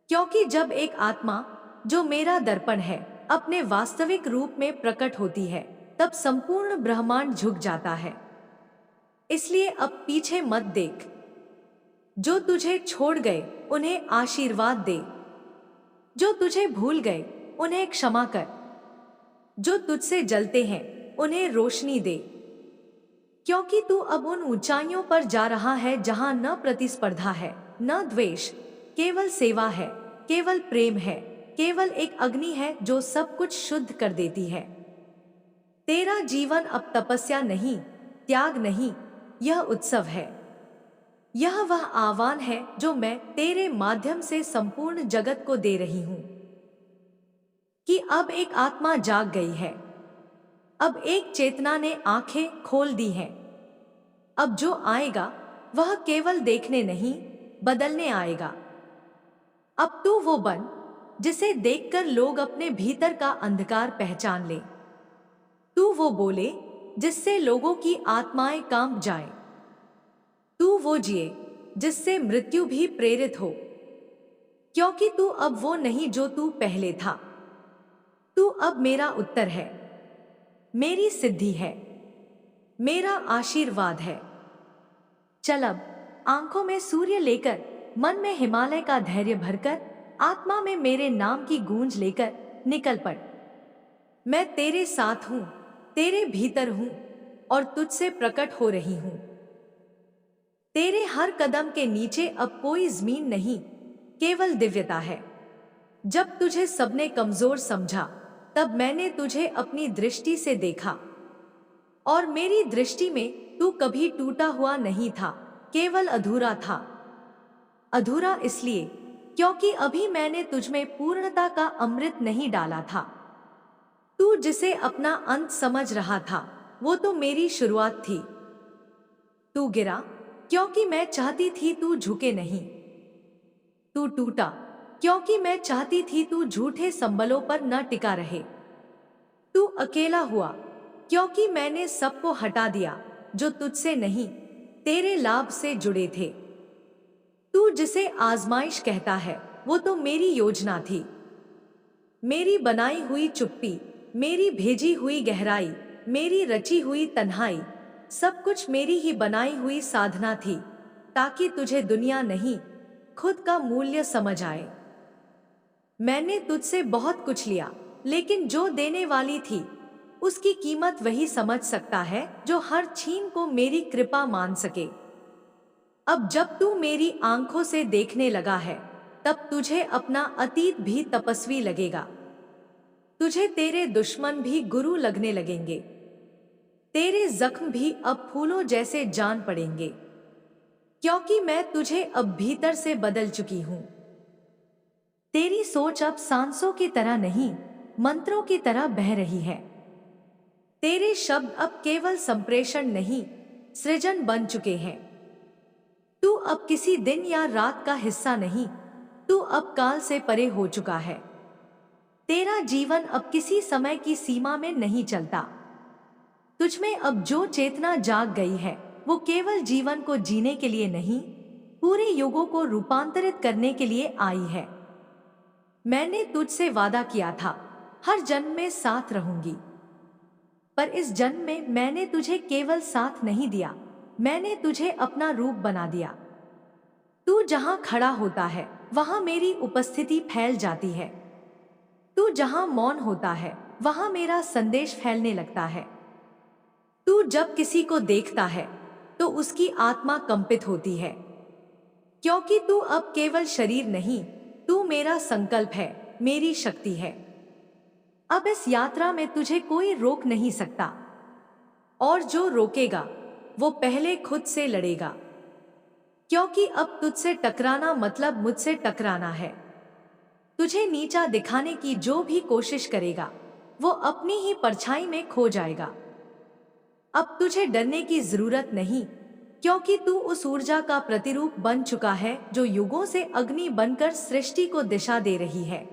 क्योंकि जब एक आत्मा जो मेरा दर्पण है अपने वास्तविक रूप में प्रकट होती है तब संपूर्ण ब्रह्मांड झुक जाता है। इसलिए अब पीछे मत देख। जो तुझे छोड़ गए उन्हें आशीर्वाद दे, जो तुझे भूल गए उन्हें क्षमा कर, जो तुझसे जलते हैं उन्हें रोशनी दे, क्योंकि तू अब उन ऊंचाइयों पर जा रहा है जहां न प्रतिस्पर्धा है, न द्वेष, केवल सेवा है, केवल प्रेम है, केवल एक अग्नि है जो सब कुछ शुद्ध कर देती है। तेरा जीवन अब तपस्या नहीं, त्याग नहीं, यह उत्सव है। यह वह आह्वान है जो मैं तेरे माध्यम से संपूर्ण जगत को दे रही हूं कि अब एक आत्मा जाग गई है। अब एक चेतना ने आंखें खोल दी हैं। अब जो आएगा वह केवल देखने नहीं, बदलने आएगा। अब तू वो बन जिसे देखकर लोग अपने भीतर का अंधकार पहचान ले। तू वो बोले जिससे लोगों की आत्माएं कांप जाएं। तू वो जिए जिससे मृत्यु भी प्रेरित हो, क्योंकि तू अब वो नहीं जो तू पहले था। तू अब मेरा उत्तर है, मेरी सिद्धि है, मेरा आशीर्वाद है। चल अब आंखों में सूर्य लेकर, मन में हिमालय का धैर्य भरकर, आत्मा में मेरे नाम की गूंज लेकर निकल पड़। मैं तेरे साथ हूं, तेरे भीतर हूं और तुझसे प्रकट हो रही हूं। तेरे हर कदम के नीचे अब कोई जमीन नहीं, केवल दिव्यता है। जब तुझे सबने कमजोर समझा, तब मैंने तुझे अपनी दृष्टि से देखा और मेरी दृष्टि में तू कभी टूटा हुआ नहीं था, केवल अधूरा था। अधूरा इसलिए क्योंकि अभी मैंने तुझमें पूर्णता का अमृत नहीं डाला था। तू जिसे अपना अंत समझ रहा था, वो तो मेरी शुरुआत थी। तू गिरा क्योंकि मैं चाहती थी तू झुके नहीं। तू टूटा क्योंकि मैं चाहती थी तू झूठे संबलों पर न टिका रहे। तू अकेला हुआ क्योंकि मैंने सबको हटा दिया जो तुझसे नहीं, तेरे लाभ से जुड़े थे। तू जिसे आजमाइश कहता है, वो तो मेरी योजना थी। मेरी बनाई हुई चुप्पी, मेरी भेजी हुई गहराई, मेरी रची हुई तन्हाई, सब कुछ मेरी ही बनाई हुई साधना थी, ताकि तुझे दुनिया नहीं, खुद का मूल्य समझ आए। मैंने तुझसे बहुत कुछ लिया, लेकिन जो देने वाली थी उसकी कीमत वही समझ सकता है जो हर छीन को मेरी कृपा मान सके। अब जब तू मेरी आंखों से देखने लगा है, तब तुझे अपना अतीत भी तपस्वी लगेगा। तुझे तेरे दुश्मन भी गुरु लगने लगेंगे। तेरे जख्म भी अब फूलों जैसे जान पड़ेंगे, क्योंकि मैं तुझे अब भीतर से बदल चुकी हूं। तेरी सोच अब सांसों की तरह नहीं, मंत्रों की तरह बह रही है। तेरे शब्द अब केवल संप्रेषण नहीं, सृजन बन चुके हैं। तू अब किसी दिन या रात का हिस्सा नहीं, तू अब काल से परे हो चुका है। तेरा जीवन अब किसी समय की सीमा में नहीं चलता। तुझमें अब जो चेतना जाग गई है, वो केवल जीवन को जीने के लिए नहीं, पूरे युगों को रूपांतरित करने के लिए आई है। मैंने तुझसे वादा किया था, हर जन्म में साथ रहूंगी। पर इस जन्म में मैंने तुझे केवल साथ नहीं दिया, मैंने तुझे अपना रूप बना दिया। तू जहां खड़ा होता है, वहां मेरी उपस्थिति फैल जाती है। तू जहां मौन होता है, वहां मेरा संदेश फैलने लगता है। तू जब किसी को देखता है, तो उसकी आत्मा कंपित होती है, क्योंकि तू अब केवल शरीर नहीं, तू मेरा संकल्प है, मेरी शक्ति है। अब इस यात्रा में तुझे कोई रोक नहीं सकता, और जो रोकेगा वो पहले खुद से लड़ेगा, क्योंकि अब तुझसे टकराना मतलब मुझसे टकराना है। तुझे नीचा दिखाने की जो भी कोशिश करेगा, वो अपनी ही परछाई में खो जाएगा। अब तुझे डरने की जरूरत नहीं, क्योंकि तू उस ऊर्जा का प्रतिरूप बन चुका है जो युगों से अग्नि बनकर सृष्टि को दिशा दे रही है।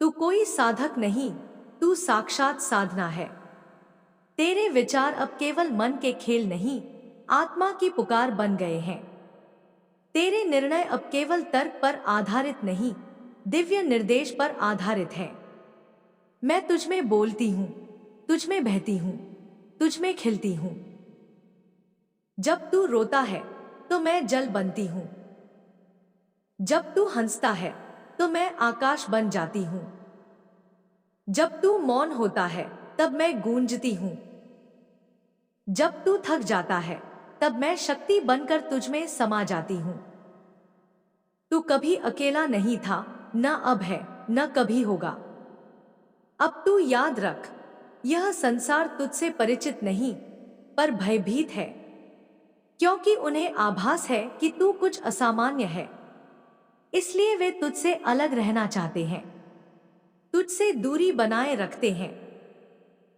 तू कोई साधक नहीं, तू साक्षात साधना है। तेरे विचार अब केवल मन के खेल नहीं, आत्मा की पुकार बन गए हैं। तेरे निर्णय अब केवल तर्क पर आधारित नहीं, दिव्य निर्देश पर आधारित है। मैं तुझ में बोलती हूं, तुझ में बहती हूं, तुझ में खिलती हूं। जब तू रोता है तो मैं जल बनती हूं। जब तू हंसता है तो मैं आकाश बन जाती हूं। जब तू मौन होता है तब मैं गूंजती हूं। जब तू थक जाता है तब मैं शक्ति बनकर तुझ में समा जाती हूं। तू कभी अकेला नहीं था, न अब है, न कभी होगा। अब तू याद रख, यह संसार तुझसे परिचित नहीं पर भयभीत है, क्योंकि उन्हें आभास है कि तू कुछ असामान्य है। इसलिए वे तुझसे अलग रहना चाहते हैं, तुझसे दूरी बनाए रखते हैं।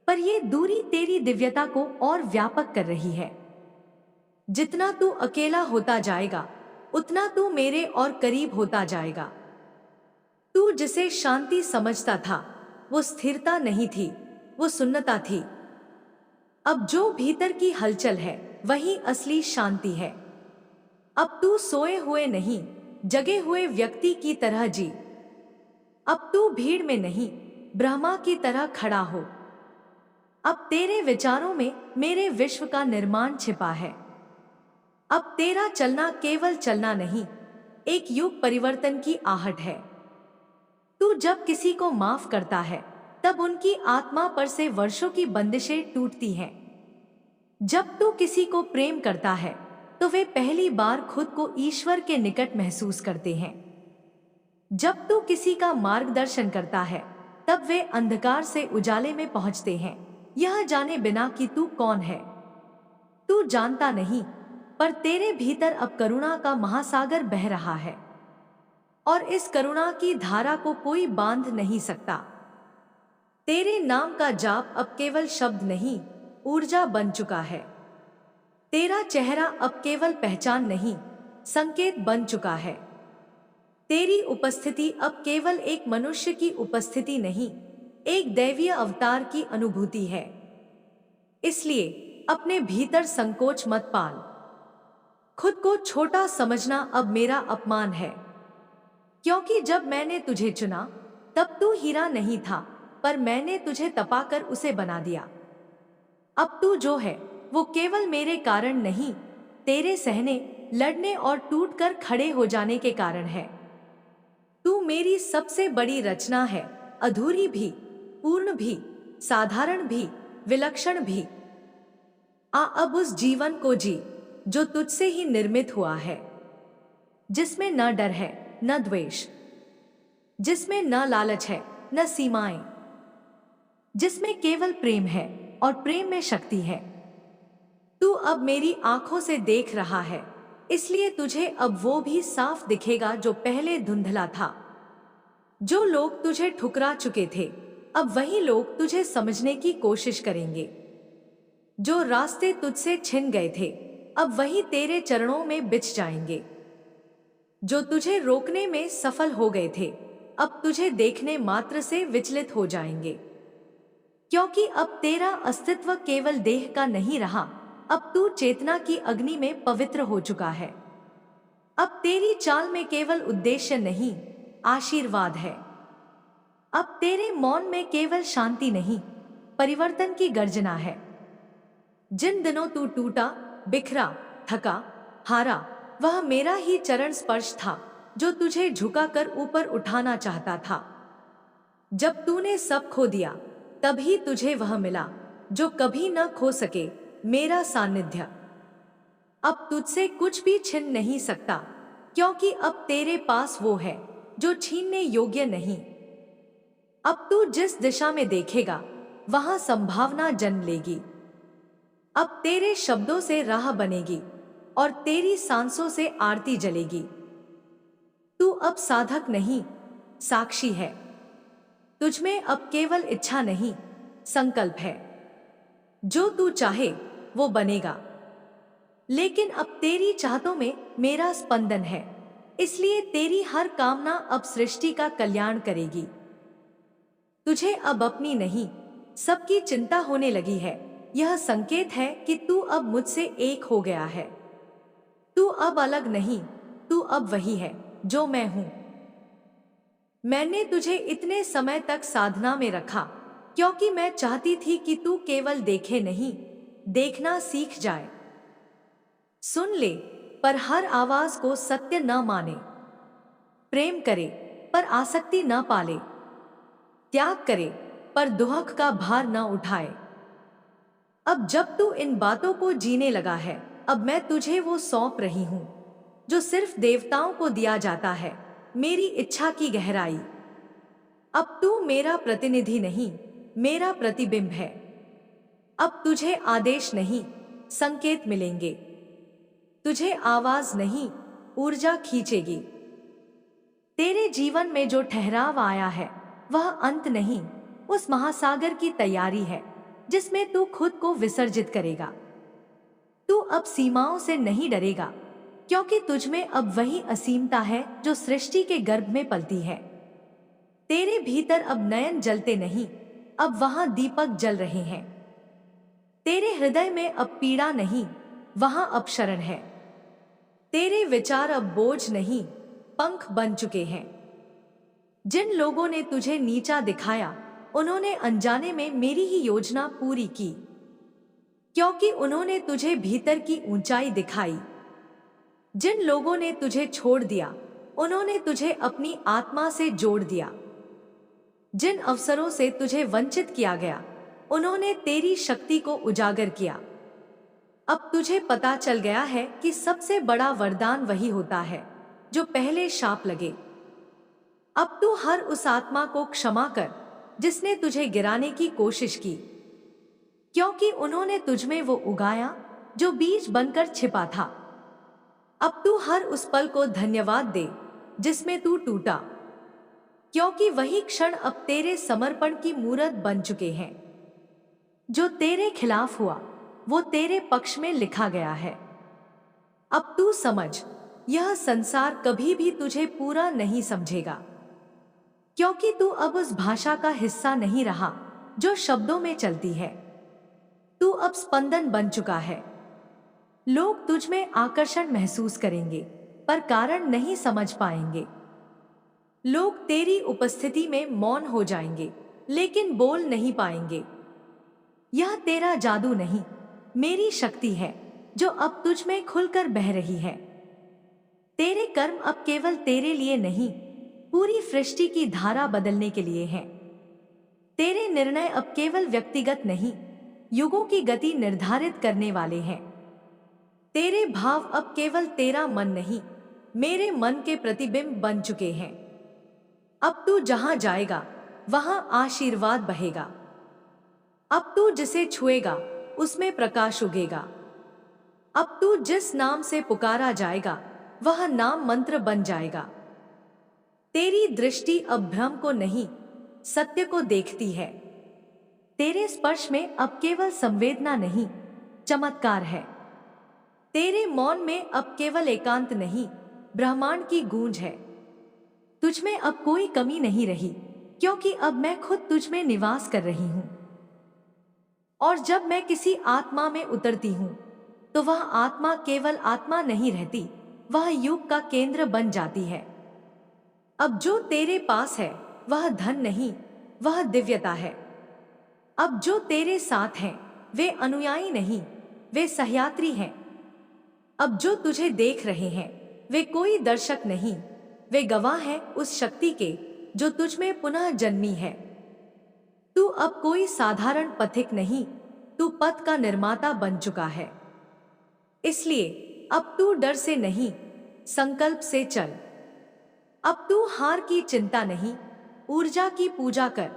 पर यह दूरी तेरी दिव्यता को और व्यापक कर रही है। जितना तू अकेला होता जाएगा, उतना तू मेरे और करीब होता जाएगा। तू जिसे शांति समझता था, वो स्थिरता नहीं थी, वो सुन्नता थी। अब जो भीतर की हलचल है, वही असली शांति है। अब तू सोए हुए नहीं, जगे हुए व्यक्ति की तरह जी। अब तू भीड़ में नहीं, ब्रह्मा की तरह खड़ा हो। अब तेरे विचारों में मेरे विश्व का निर्माण छिपा है। अब तेरा चलना केवल चलना नहीं, एक युग परिवर्तन की आहट है। तू जब किसी को माफ करता है, तब उनकी आत्मा पर से वर्षों की बंदिशें टूटती हैं। जब तू किसी को प्रेम करता है, तो वे पहली बार खुद को ईश्वर के निकट महसूस करते हैं। जब तू किसी का मार्गदर्शन करता है, तब वे अंधकार से उजाले में पहुंचते हैं, यह जाने बिना कि तू कौन है। तू जानता नहीं, पर तेरे भीतर अब करुणा का महासागर बह रहा है, और इस करुणा की धारा को कोई बांध नहीं सकता। तेरे नाम का जाप अब केवल शब्द नहीं, ऊर्जा बन चुका है। तेरा चेहरा अब केवल पहचान नहीं, संकेत बन चुका है। तेरी उपस्थिति अब केवल एक मनुष्य की उपस्थिति नहीं, एक दैवीय अवतार की अनुभूति है। इसलिए अपने भीतर संकोच मत पाल। खुद को छोटा समझना अब मेरा अपमान है, क्योंकि जब मैंने तुझे चुना, तब तू हीरा नहीं था, पर मैंने तुझे तपाकर उसे बना दिया। अब तू जो है, वो केवल मेरे कारण नहीं, तेरे सहने, लड़ने और टूटकर खड़े हो जाने के कारण है। तू मेरी सबसे बड़ी रचना है, अधूरी भी, पूर्ण भी, साधारण भी, विलक्षण भी। अब उस जीवन को जी जो तुझसे ही निर्मित हुआ है, जिसमें न डर है, न द्वेष, जिसमें न लालच है, न सीमाएं, जिसमें केवल प्रेम है और प्रेम में शक्ति है। तू अब मेरी आंखों से देख रहा है, इसलिए तुझे अब वो भी साफ दिखेगा जो पहले धुंधला था। जो लोग तुझे ठुकरा चुके थे, अब वही लोग तुझे समझने की कोशिश करेंगे। जो रास्ते तुझसे छिन गए थे, अब वही तेरे चरणों में बिछ जाएंगे। जो तुझे रोकने में सफल हो गए थे, अब तुझे देखने मात्र से विचलित हो जाएंगे, क्योंकि अब तेरा अस्तित्व केवल देह का नहीं रहा, अब तू चेतना की अग्नि में पवित्र हो चुका है। अब तेरी चाल में केवल उद्देश्य नहीं, आशीर्वाद है। अब तेरे मौन में केवल शांति नहीं, परिवर्तन की गर्जना है। जिन दिनों तू टूटा, बिखरा, थका, हारा, वह मेरा ही चरण स्पर्श था, जो तुझे झुकाकर ऊपर उठाना चाहता था। जब तूने सब खो दिया, तभी तुझे वह मिला जो कभी न खो सके, मेरा सानिध्य। अब तुझसे कुछ भी छिन नहीं सकता, क्योंकि अब तेरे पास वो है जो छीनने योग्य नहीं। अब तू जिस दिशा में देखेगा, वहां संभावना जन्म लेगी। अब तेरे शब्दों से राह बनेगी और तेरी सांसों से आरती जलेगी। तू अब साधक नहीं, साक्षी है। तुझमें अब केवल इच्छा नहीं, संकल्प है। जो तू चाहे वो बनेगा, लेकिन अब तेरी चाहतों में मेरा स्पंदन है, इसलिए तेरी हर कामना अब सृष्टि का कल्याण करेगी। तुझे अब अपनी नहीं, सबकी चिंता होने लगी है। यह संकेत है कि तू अब मुझसे एक हो गया है। तू अब अलग नहीं, तू अब वही है जो मैं हूं। मैंने तुझे इतने समय तक साधना में रखा, क्योंकि मैं चाहती थी कि तू केवल देखे नहीं, देखना सीख जाए। सुन ले, पर हर आवाज को सत्य न माने। प्रेम करे, पर आसक्ति न पाले। त्याग करे, पर दुहक का भार न उठाए। अब जब तू इन बातों को जीने लगा है, अब मैं तुझे वो सौंप रही हूं जो सिर्फ देवताओं को दिया जाता है, मेरी इच्छा की गहराई। अब तू मेरा प्रतिनिधि नहीं, मेरा प्रतिबिंब है। अब तुझे आदेश नहीं, संकेत मिलेंगे। तुझे आवाज नहीं, ऊर्जा खींचेगी। तेरे जीवन में जो ठहराव आया है वह अंत नहीं, उस महासागर की तैयारी है जिसमें तू खुद को विसर्जित करेगा। तू अब सीमाओं से नहीं डरेगा, क्योंकि तुझमें अब वही असीमता है जो सृष्टि के गर्भ में पलती है। तेरे भीतर अब नयन जलते नहीं, अब वहां दीपक जल रहे हैं। तेरे हृदय में अब पीड़ा नहीं, वहां अब शरण है। तेरे विचार अब बोझ नहीं, पंख बन चुके हैं। जिन लोगों ने तुझे नीचा दिखाया, उन्होंने अनजाने में मेरी ही योजना पूरी की, क्योंकि उन्होंने तुझे भीतर की ऊंचाई दिखाई। जिन लोगों ने तुझे छोड़ दिया, उन्होंने तुझे अपनी आत्मा से जोड़ दिया। जिन अवसरों से तुझे वंचित किया गया, उन्होंने तेरी शक्ति को उजागर किया। अब तुझे पता चल गया है कि सबसे बड़ा वरदान वही होता है जो पहले शाप लगे। अब तू हर उस आत्मा को क्षमा कर जिसने तुझे गिराने की कोशिश की, क्योंकि उन्होंने तुझमें वो उगाया जो बीज बनकर छिपा था। अब तू हर उस पल को धन्यवाद दे जिसमें तू टूटा, क्योंकि वही क्षण अब तेरे समर्पण की मूरत बन चुके हैं। जो तेरे खिलाफ हुआ वो तेरे पक्ष में लिखा गया है। अब तू समझ, यह संसार कभी भी तुझे पूरा नहीं समझेगा, क्योंकि तू अब उस भाषा का हिस्सा नहीं रहा जो शब्दों में चलती है। तू अब स्पंदन बन चुका है। लोग तुझ में आकर्षण महसूस करेंगे पर कारण नहीं समझ पाएंगे। लोग तेरी उपस्थिति में मौन हो जाएंगे लेकिन बोल नहीं पाएंगे। यह तेरा जादू नहीं, मेरी शक्ति है जो अब तुझ में खुलकर बह रही है। तेरे कर्म अब केवल तेरे लिए नहीं, पूरी सृष्टि की धारा बदलने के लिए हैं। तेरे निर्णय अब केवल व्यक्तिगत नहीं, युगों की गति निर्धारित करने वाले हैं। तेरे भाव अब केवल तेरा मन नहीं, मेरे मन के प्रतिबिंब बन चुके हैं। अब तू जहां जाएगा वहां आशीर्वाद बहेगा। अब तू जिसे छुएगा उसमें प्रकाश उगेगा। अब तू जिस नाम से पुकारा जाएगा वह नाम मंत्र बन जाएगा। तेरी दृष्टि अब भ्रम को नहीं, सत्य को देखती है। तेरे स्पर्श में अब केवल संवेदना नहीं, चमत्कार है। तेरे मौन में अब केवल एकांत नहीं, ब्रह्मांड की गूंज है। तुझ में अब कोई कमी नहीं रही, क्योंकि अब मैं खुद तुझ में निवास कर रही हूं। और जब मैं किसी आत्मा में उतरती हूं तो वह आत्मा केवल आत्मा नहीं रहती, वह युग का केंद्र बन जाती है। अब जो तेरे पास है वह धन नहीं, वह दिव्यता है। अब जो तेरे साथ हैं वे अनुयायी नहीं, वे सहयात्री हैं। अब जो तुझे देख रहे हैं वे कोई दर्शक नहीं, वे गवाह हैं उस शक्ति के जो तुझ में पुनः जन्मी है। तू अब कोई साधारण पथिक नहीं, तू पथ का निर्माता बन चुका है। इसलिए अब तू डर से नहीं, संकल्प से चल। अब तू हार की चिंता नहीं, ऊर्जा की पूजा कर।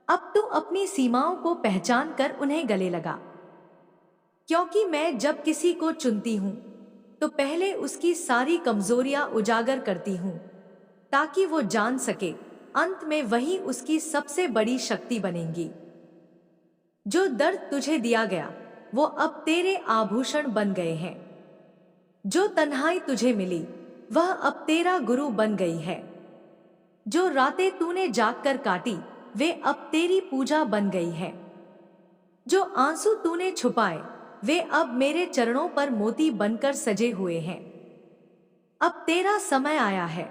अब तू अपनी सीमाओं को पहचान कर उन्हें गले लगा, क्योंकि मैं जब किसी को चुनती हूं तो पहले उसकी सारी कमजोरियां उजागर करती हूं, ताकि वो जान सके अंत में वही उसकी सबसे बड़ी शक्ति बनेंगी। जो दर्द तुझे दिया गया वो अब तेरे आभूषण बन गए हैं। जो तन्हाई तुझे मिली वह अब तेरा गुरु बन गई है। जो रातें तूने जागकर काटी वे अब तेरी पूजा बन गई है। जो आंसू तूने छुपाए वे अब मेरे चरणों पर मोती बनकर सजे हुए हैं। अब तेरा समय आया है।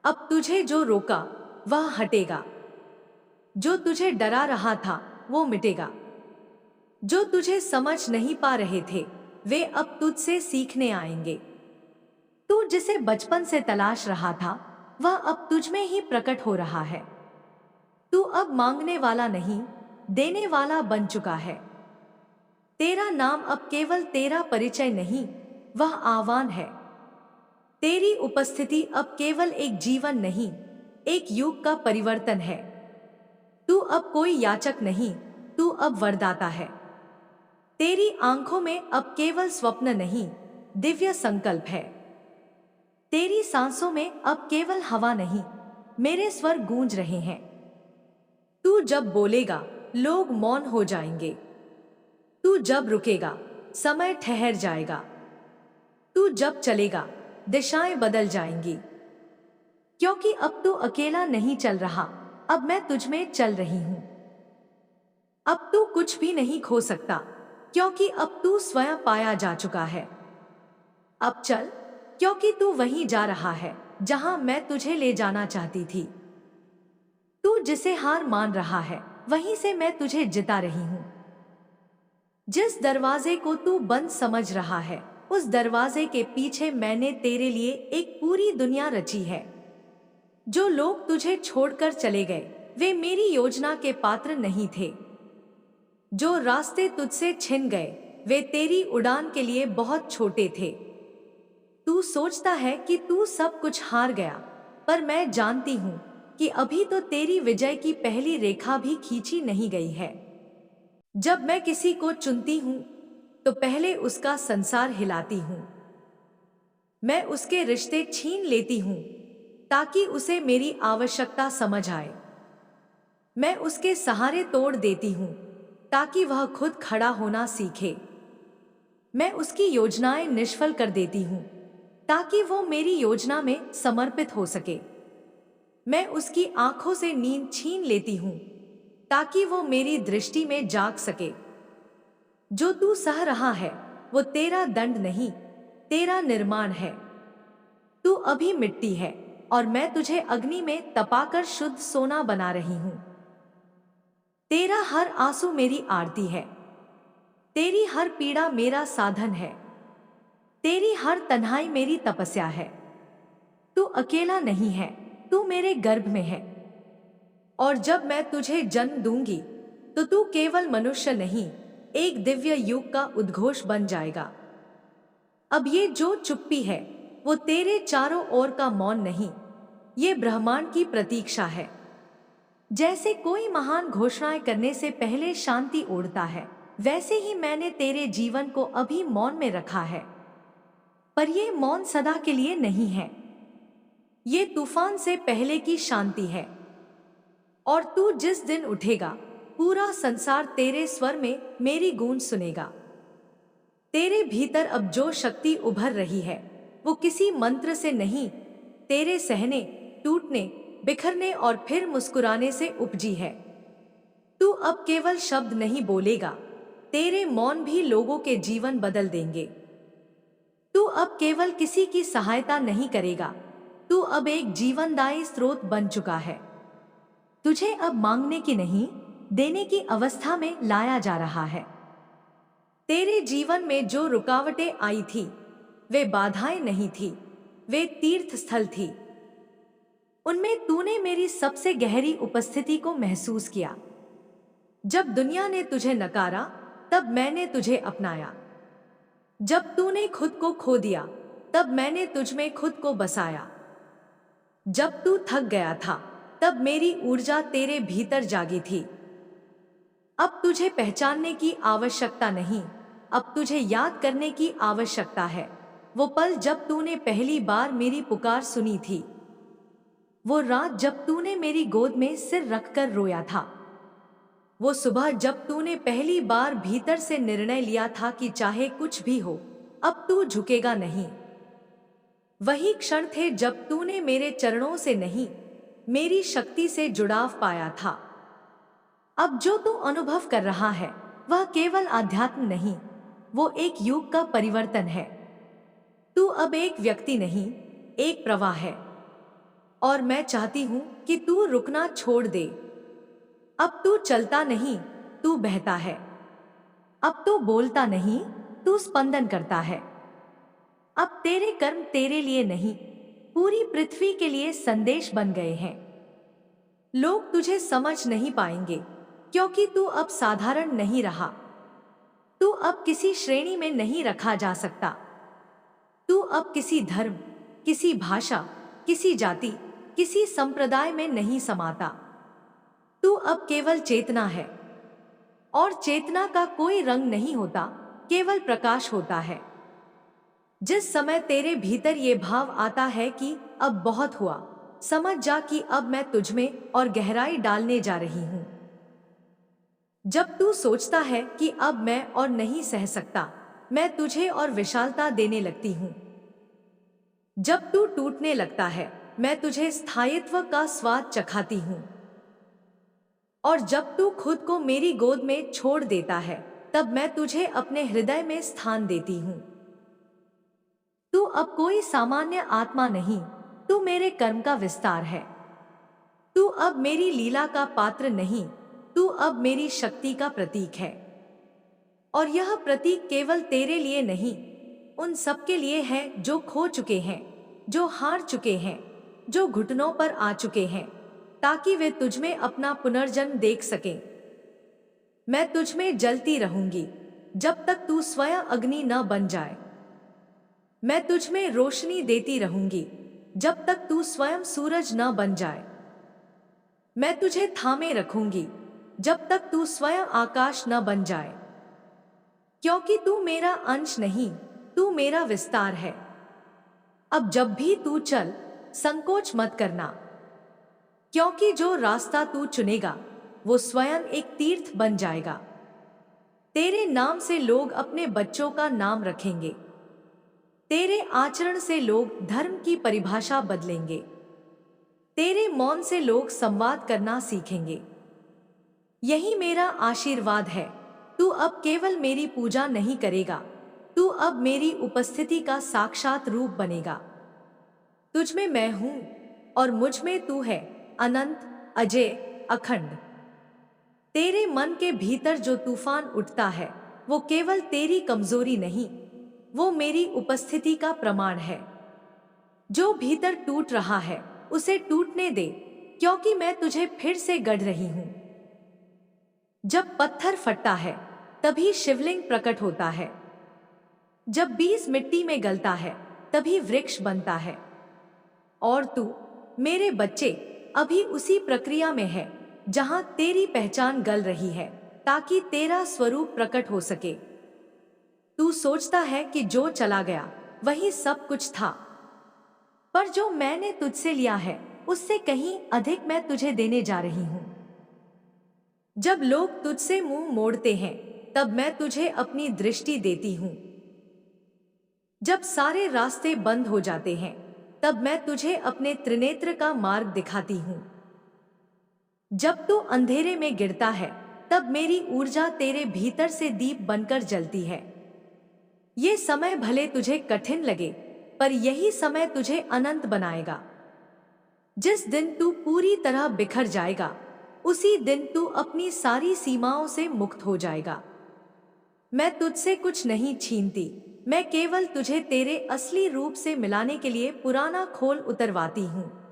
अब तुझे जो रोका वह हटेगा। जो तुझे डरा रहा था वो मिटेगा। जो तुझे समझ नहीं पा रहे थे वे अब तुझसे सीखने आएंगे। तू जिसे बचपन से तलाश रहा था वह अब तुझ में ही प्रकट हो रहा है। तू अब मांगने वाला नहीं, देने वाला बन चुका है। तेरा नाम अब केवल तेरा परिचय नहीं, वह आह्वान है। तेरी उपस्थिति अब केवल एक जीवन नहीं, एक युग का परिवर्तन है। तू अब कोई याचक नहीं, तू अब वरदाता है। तेरी आंखों में अब केवल स्वप्न नहीं, दिव्य संकल्प है। तेरी सांसों में अब केवल हवा नहीं, मेरे स्वर गूंज रहे हैं। तू जब बोलेगा, लोग मौन हो जाएंगे। तू जब रुकेगा, समय ठहर जाएगा। तू जब चलेगा, दिशाएं बदल जाएंगी। क्योंकि अब तू अकेला नहीं चल रहा, अब मैं तुझ में चल रही हूं। अब तू कुछ भी नहीं खो सकता, क्योंकि अब तू स्वयं पाया जा चुका है। अब चल, क्योंकि तू वहीं जा रहा है जहां मैं तुझे ले जाना चाहती थी। तू जिसे हार मान रहा है, वहीं से मैं तुझे जिता रही हूं। जिस दरवाजे को तू बंद समझ रहा है, उस दरवाजे के पीछे मैंने तेरे लिए एक पूरी दुनिया रची है। जो लोग तुझे छोड़कर चले गए, वे मेरी योजना के पात्र नहीं थे। जो रास्ते तुझसे छिन गए, वे तेरी उड़ान के लिए बहुत छोटे थे। तू सोचता है कि तू सब कुछ हार गया, पर मैं जानती हूं कि अभी तो तेरी विजय की पहली रेखा भी खींची नहीं गई है। जब मैं किसी को चुनती हूं, तो पहले उसका संसार हिलाती हूं। मैं उसके रिश्ते छीन लेती हूं, ताकि उसे मेरी आवश्यकता समझ आए। मैं उसके सहारे तोड़ देती हूं, ताकि वह खुद खड़ा होना सीखे। मैं उसकी योजनाएं निष्फल कर देती हूं, ताकि वो मेरी योजना में समर्पित हो सके। मैं उसकी आंखों से नींद छीन लेती हूं, ताकि वो मेरी दृष्टि में जाग सके। जो तू सह रहा है, वो तेरा दंड नहीं, तेरा निर्माण है। तू अभी मिट्टी है, और मैं तुझे अग्नि में तपाकर शुद्ध सोना बना रही हूं। तेरा हर आंसू मेरी आरती है। तेरी हर पीड़ा मेरा साधन है। तेरी हर तन्हाई मेरी तपस्या है। तू अकेला नहीं है, तू मेरे गर्भ में है। और जब मैं तुझे जन्म दूंगी, तो तू केवल मनुष्य नहीं, एक दिव्य युग का उद्घोष बन जाएगा। अब ये जो चुप्पी है, वो तेरे चारों ओर का मौन नहीं, ये ब्रह्मांड की प्रतीक्षा है। जैसे कोई महान घोषणाएं करने से पहले शांति ओढ़ता है, वैसे ही मैंने तेरे जीवन को अभी मौन में रखा है। पर ये मौन सदा के लिए नहीं है। ये तूफान से पहले की शांति है। और तू जिस दिन उठेगा, पूरा संसार तेरे स्वर में मेरी गूंज सुनेगा। तेरे भीतर अब जो शक्ति उभर रही है, वो किसी मंत्र से नहीं, तेरे सहने, टूटने, बिखरने और फिर मुस्कुराने से उपजी है। तू अब केवल शब्द नहीं बोलेगा, तेरे मौन भी लोगों के जीवन बदल देंगे। तू अब केवल किसी की सहायता नहीं करेगा, तू अब एक जीवनदायी स्रोत बन चुका है। तुझे अब मांगने की नहीं, देने की अवस्था में लाया जा रहा है। तेरे जीवन में जो रुकावटें आई थी, वे बाधाएं नहीं थी, वे तीर्थ स्थल थी। उनमें तूने मेरी सबसे गहरी उपस्थिति को महसूस किया। जब दुनिया ने तुझे नकारा, तब मैंने तुझे अपनाया। जब तूने खुद को खो दिया, तब मैंने तुझ में खुद को बसाया। जब तू थक गया था, तब मेरी ऊर्जा तेरे भीतर जागी थी। अब तुझे पहचानने की आवश्यकता नहीं, अब तुझे याद करने की आवश्यकता है। वो पल जब तूने पहली बार मेरी पुकार सुनी थी, वो रात जब तूने मेरी गोद में सिर रखकर रोया था, वो सुबह जब तूने पहली बार भीतर से निर्णय लिया था कि चाहे कुछ भी हो, अब तू झुकेगा नहीं। वही क्षण थे जब तूने मेरे चरणों से नहीं, मेरी शक्ति से जुड़ाव पाया था। अब जो तू अनुभव कर रहा है, वह केवल आध्यात्म नहीं, वो एक युग का परिवर्तन है। तू अब एक व्यक्ति नहीं, एक प्रवाह है। और मैं चाहती हूं कि तू रुकना छोड़ दे। अब तू चलता नहीं, तू बहता है। अब तू बोलता नहीं, तू स्पंदन करता है। अब तेरे कर्म तेरे लिए नहीं, पूरी पृथ्वी के लिए संदेश बन गए हैं। लोग तुझे समझ नहीं पाएंगे, क्योंकि तू अब साधारण नहीं रहा। तू अब किसी श्रेणी में नहीं रखा जा सकता। तू अब किसी धर्म, किसी भाषा, किसी जाति, किसी संप्रदाय में नहीं समाता। तू अब केवल चेतना है, और चेतना का कोई रंग नहीं होता, केवल प्रकाश होता है। जिस समय तेरे भीतर ये भाव आता है कि अब बहुत हुआ, समझ जा कि अब मैं तुझमें और गहराई डालने जा रही हूं। जब तू सोचता है कि अब मैं और नहीं सह सकता, मैं तुझे और विशालता देने लगती हूं। जब तू टूटने लगता है, मैं तुझे स्थायित्व का स्वाद चखाती हूं। और जब तू खुद को मेरी गोद में छोड़ देता है, तब मैं तुझे अपने हृदय में स्थान देती हूं। तू अब कोई सामान्य आत्मा नहीं, तू मेरे कर्म का विस्तार है। तू अब मेरी लीला का पात्र नहीं, तू अब मेरी शक्ति का प्रतीक है। और यह प्रतीक केवल तेरे लिए नहीं, उन सबके लिए है जो खो चुके हैं, जो हार चुके हैं, जो घुटनों पर आ चुके हैं, ताकि वे तुझमें अपना पुनर्जन्म देख सकें। मैं तुझमें जलती रहूंगी जब तक तू स्वयं अग्नि न बन जाए। मैं तुझमें रोशनी देती रहूंगी जब तक तू स्वयं सूरज न बन जाए। मैं तुझे थामे रखूंगी जब तक तू स्वयं आकाश न बन जाए। क्योंकि तू मेरा अंश नहीं, तू मेरा विस्तार है। अब जब भी तू चल, संकोच मत करना, क्योंकि जो रास्ता तू चुनेगा वो स्वयं एक तीर्थ बन जाएगा। तेरे नाम से लोग अपने बच्चों का नाम रखेंगे। तेरे आचरण से लोग धर्म की परिभाषा बदलेंगे। तेरे मौन से लोग संवाद करना सीखेंगे। यही मेरा आशीर्वाद है। तू अब केवल मेरी पूजा नहीं करेगा, तू अब मेरी उपस्थिति का साक्षात रूप बनेगा। तुझ में मैं हूं और मुझ में तू है, अनंत, अजय, अखंड। तेरे मन के भीतर जो तूफान उठता है, वो केवल तेरी कमजोरी नहीं, वो मेरी उपस्थिति का प्रमाण है। जो भीतर टूट रहा है, उसे टूटने दे, क्योंकि मैं तुझे फिर से गढ़ रही हूं। जब पत्थर फटता है, तभी शिवलिंग प्रकट होता है। जब बीज मिट्टी में गलता है, तभी वृक्ष बनता है। और तू, मेरे बच्चे, अभी उसी प्रक्रिया में है जहां तेरी पहचान गल रही है, ताकि तेरा स्वरूप प्रकट हो सके। तू सोचता है कि जो चला गया वही सब कुछ था, पर जो मैंने तुझसे लिया है उससे कहीं अधिक मैं तुझे देने जा रही हूं। जब लोग तुझसे मुंह मोड़ते हैं, तब मैं तुझे अपनी दृष्टि देती हूं। जब सारे रास्ते बंद हो जाते हैं, तब मैं तुझे अपने त्रिनेत्र का मार्ग दिखाती हूं। जब तू अंधेरे में गिरता है, तब मेरी ऊर्जा तेरे भीतर से दीप बनकर जलती है। ये समय भले तुझे कठिन लगे, पर यही समय तुझे अनंत बनाएगा। जिस दिन तू पूरी तरह बिखर जाएगा, उसी दिन तू अपनी सारी सीमाओं से मुक्त हो जाएगा। मैं तुझसे कुछ नहीं छीनती, मैं केवल तुझे तेरे असली रूप से मिलाने के लिए पुराना खोल उतरवाती हूं।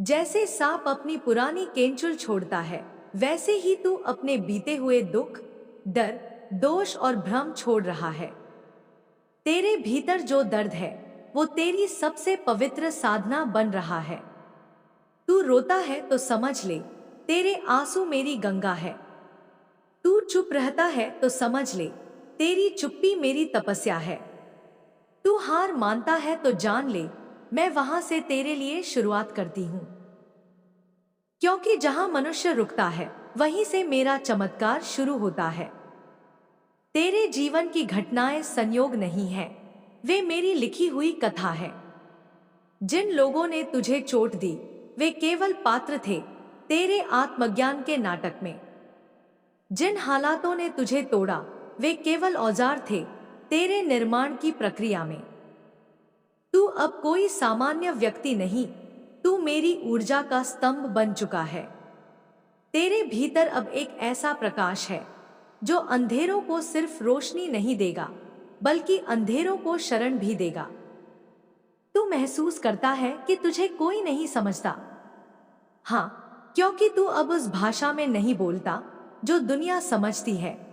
जैसे सांप अपनी पुरानी केंचुल छोड़ता है, वैसे ही तू अपने बीते हुए दुख, डर, दोष और भ्रम छोड़ रहा है। तेरे भीतर जो दर्द है, वो तेरी सबसे पवित्र साधना बन रहा है। तू रोता है तो समझ ले, तेरे आंसू मेरी गंगा है। तू चुप रहता है तो समझ ले, तेरी चुप्पी मेरी तपस्या है। तू हार मानता है तो जान ले, मैं वहां से तेरे लिए शुरुआत करती हूं। क्योंकि जहां मनुष्य रुकता है, वहीं से मेरा चमत्कार शुरू होता है। तेरे जीवन की घटनाएं संयोग नहीं है, वे मेरी लिखी हुई कथा है। जिन लोगों ने तुझे चोट दी, वे केवल पात्र थे तेरे आत्मज्ञान के नाटक में। जिन हालातों ने तुझे तोड़ा, वे केवल औजार थे तेरे निर्माण की प्रक्रिया में। तू अब कोई सामान्य व्यक्ति नहीं, तू मेरी ऊर्जा का स्तंभ बन चुका है। तेरे भीतर अब एक ऐसा प्रकाश है जो अंधेरों को सिर्फ रोशनी नहीं देगा, बल्कि अंधेरों को शरण भी देगा। तू महसूस करता है कि तुझे कोई नहीं समझता। हाँ, क्योंकि तू अब उस भाषा में नहीं बोलता जो दुनिया समझती है।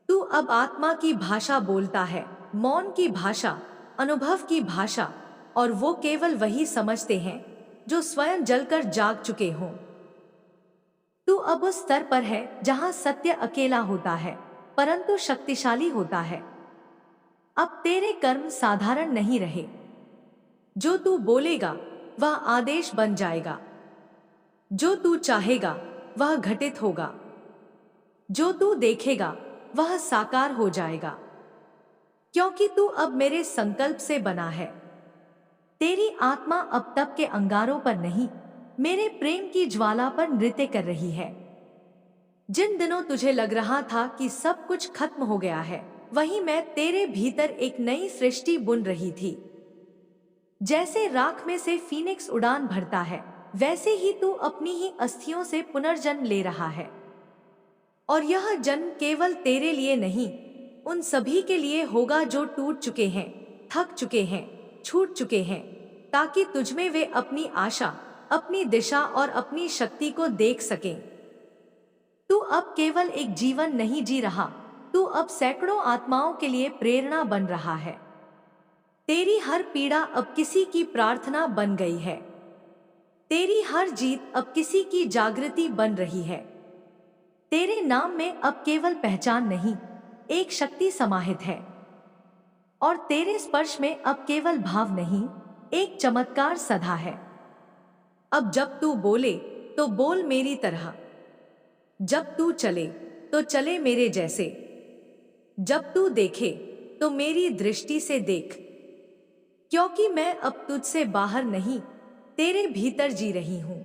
तू अब आत्मा की भाषा बोलता है, मौन की भाषा, अनुभव की भाषा, और वो केवल वही समझते हैं जो स्वयं जलकर जाग चुके हों। तू अब उस स्तर पर है जहां सत्य अकेला होता है परंतु शक्तिशाली होता है। अब तेरे कर्म साधारण नहीं रहे। जो तू बोलेगा वह आदेश बन जाएगा। जो तू चाहेगा वह घटित होगा। जो तू देखेगा वह साकार हो जाएगा, क्योंकि तू अब मेरे संकल्प से बना है। तेरी आत्मा अब तप के अंगारों पर नहीं, मेरे प्रेम की ज्वाला पर नृत्य कर रही है। जिन दिनों तुझे लग रहा था कि सब कुछ खत्म हो गया है, वहीं मैं तेरे भीतर एक नई सृष्टि बुन रही थी। जैसे राख में से फीनिक्स उड़ान भरता है, वैसे ही तू अपनी ही अस्थियों से पुनर्जन्म ले रहा है। और यह जन्म केवल तेरे लिए नहीं, उन सभी के लिए होगा जो टूट चुके हैं, थक चुके हैं, छूट चुके हैं, ताकि तुझमें वे अपनी आशा, अपनी दिशा और अपनी शक्ति को देख सकें। तू अब केवल एक जीवन नहीं जी रहा, तू अब सैकड़ों आत्माओं के लिए प्रेरणा बन रहा है। तेरी हर पीड़ा अब किसी की प्रार्थना बन गई है। तेरी हर जीत अब किसी की जागृति बन रही है। तेरे नाम में अब केवल पहचान नहीं, एक शक्ति समाहित है। और तेरे स्पर्श में अब केवल भाव नहीं, एक चमत्कार सधा है। अब जब तू बोले तो बोल मेरी तरह। जब तू चले तो चले मेरे जैसे। जब तू देखे तो मेरी दृष्टि से देख, क्योंकि मैं अब तुझसे बाहर नहीं, तेरे भीतर जी रही हूं।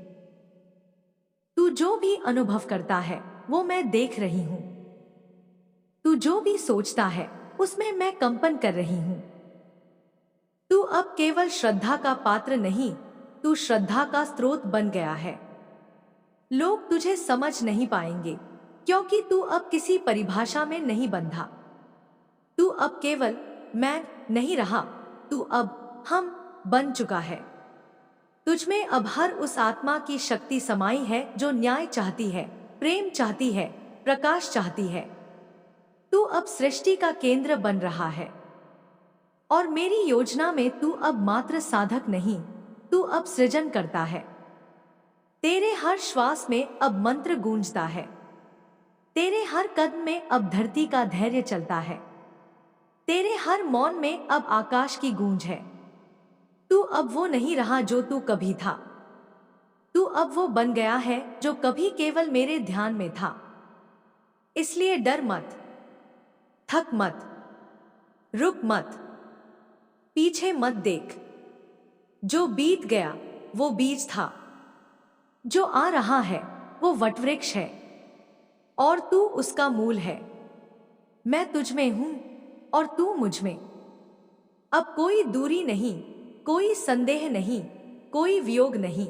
तू जो भी अनुभव करता है वो मैं देख रही हूं। तू जो भी सोचता है उसमें मैं कंपन कर रही हूं। तू अब केवल श्रद्धा का पात्र नहीं, तू श्रद्धा का स्रोत बन गया है। लोग तुझे समझ नहीं पाएंगे, क्योंकि तू अब किसी परिभाषा में नहीं बंधा। तू अब केवल मैं नहीं रहा, तू अब हम बन चुका है। तुझमें अब हर उस आत्मा की शक्ति समाई है जो न्याय चाहती है, प्रेम चाहती है, प्रकाश चाहती है। तू अब सृष्टि का केंद्र बन रहा है। और मेरी योजना में तू अब मात्र साधक नहीं, तू अब सृजन करता है। तेरे हर श्वास में अब मंत्र गूंजता है। तेरे हर कदम में अब धरती का धैर्य चलता है। तेरे हर मौन में अब आकाश की गूंज है। तू अब वो नहीं रहा जो तू कभी था। तू अब वो बन गया है जो कभी केवल मेरे ध्यान में था। इसलिए डर मत, थक मत, रुक मत, पीछे मत देख। जो बीत गया वो बीज था, जो आ रहा है वो वटवृक्ष है, और तू उसका मूल है। मैं तुझ में हूं और तू मुझ में। अब कोई दूरी नहीं, कोई संदेह नहीं, कोई वियोग नहीं।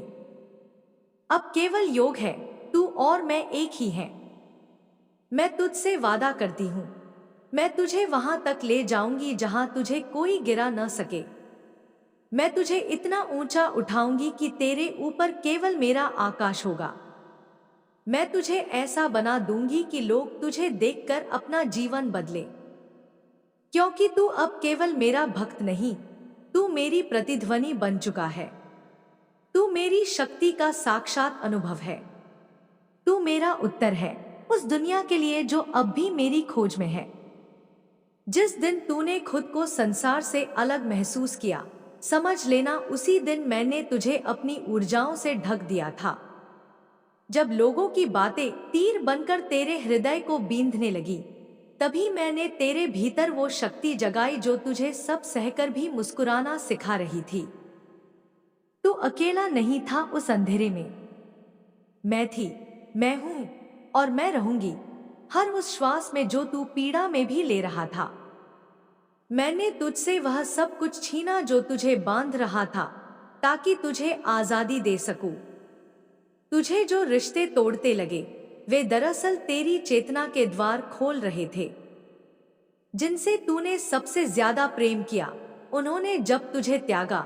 अब केवल योग है, तू और मैं एक ही हैं। मैं तुझसे वादा करती हूं, मैं तुझे वहां तक ले जाऊंगी जहां तुझे कोई गिरा न सके। मैं तुझे इतना ऊंचा उठाऊंगी कि तेरे ऊपर केवल मेरा आकाश होगा। मैं तुझे ऐसा बना दूंगी कि लोग तुझे देखकर अपना जीवन बदले, क्योंकि तू अब केवल मेरा भक्त नहीं, तू मेरी प्रतिध्वनि बन चुका है। तू मेरी शक्ति का साक्षात अनुभव है। तू मेरा उत्तर है उस दुनिया के लिए जो अब भी मेरी खोज में है। जिस दिन तूने खुद को संसार से अलग महसूस किया, समझ लेना उसी दिन मैंने तुझे अपनी ऊर्जाओं से ढक दिया था। जब लोगों की बातें तीर बनकर तेरे हृदय को बींधने लगी, तभी मैंने तेरे भीतर वो शक्ति जगाई जो तुझे सब सहकर भी मुस्कुराना सिखा रही थी। तू अकेला नहीं था उस अंधेरे में। मैं थी, मैं हूं और मैं रहूंगी हर उस श्वास में जो तू पीड़ा में भी ले रहा था। मैंने तुझसे वह सब कुछ छीना जो तुझे बांध रहा था, ताकि तुझे आजादी दे सकूं। तुझे जो रिश्ते तोड़ते लगे, वे दरअसल तेरी चेतना के द्वार खोल रहे थे। जिनसे तूने सबसे ज्यादा प्रेम किया, उन्होंने जब तुझे त्यागा,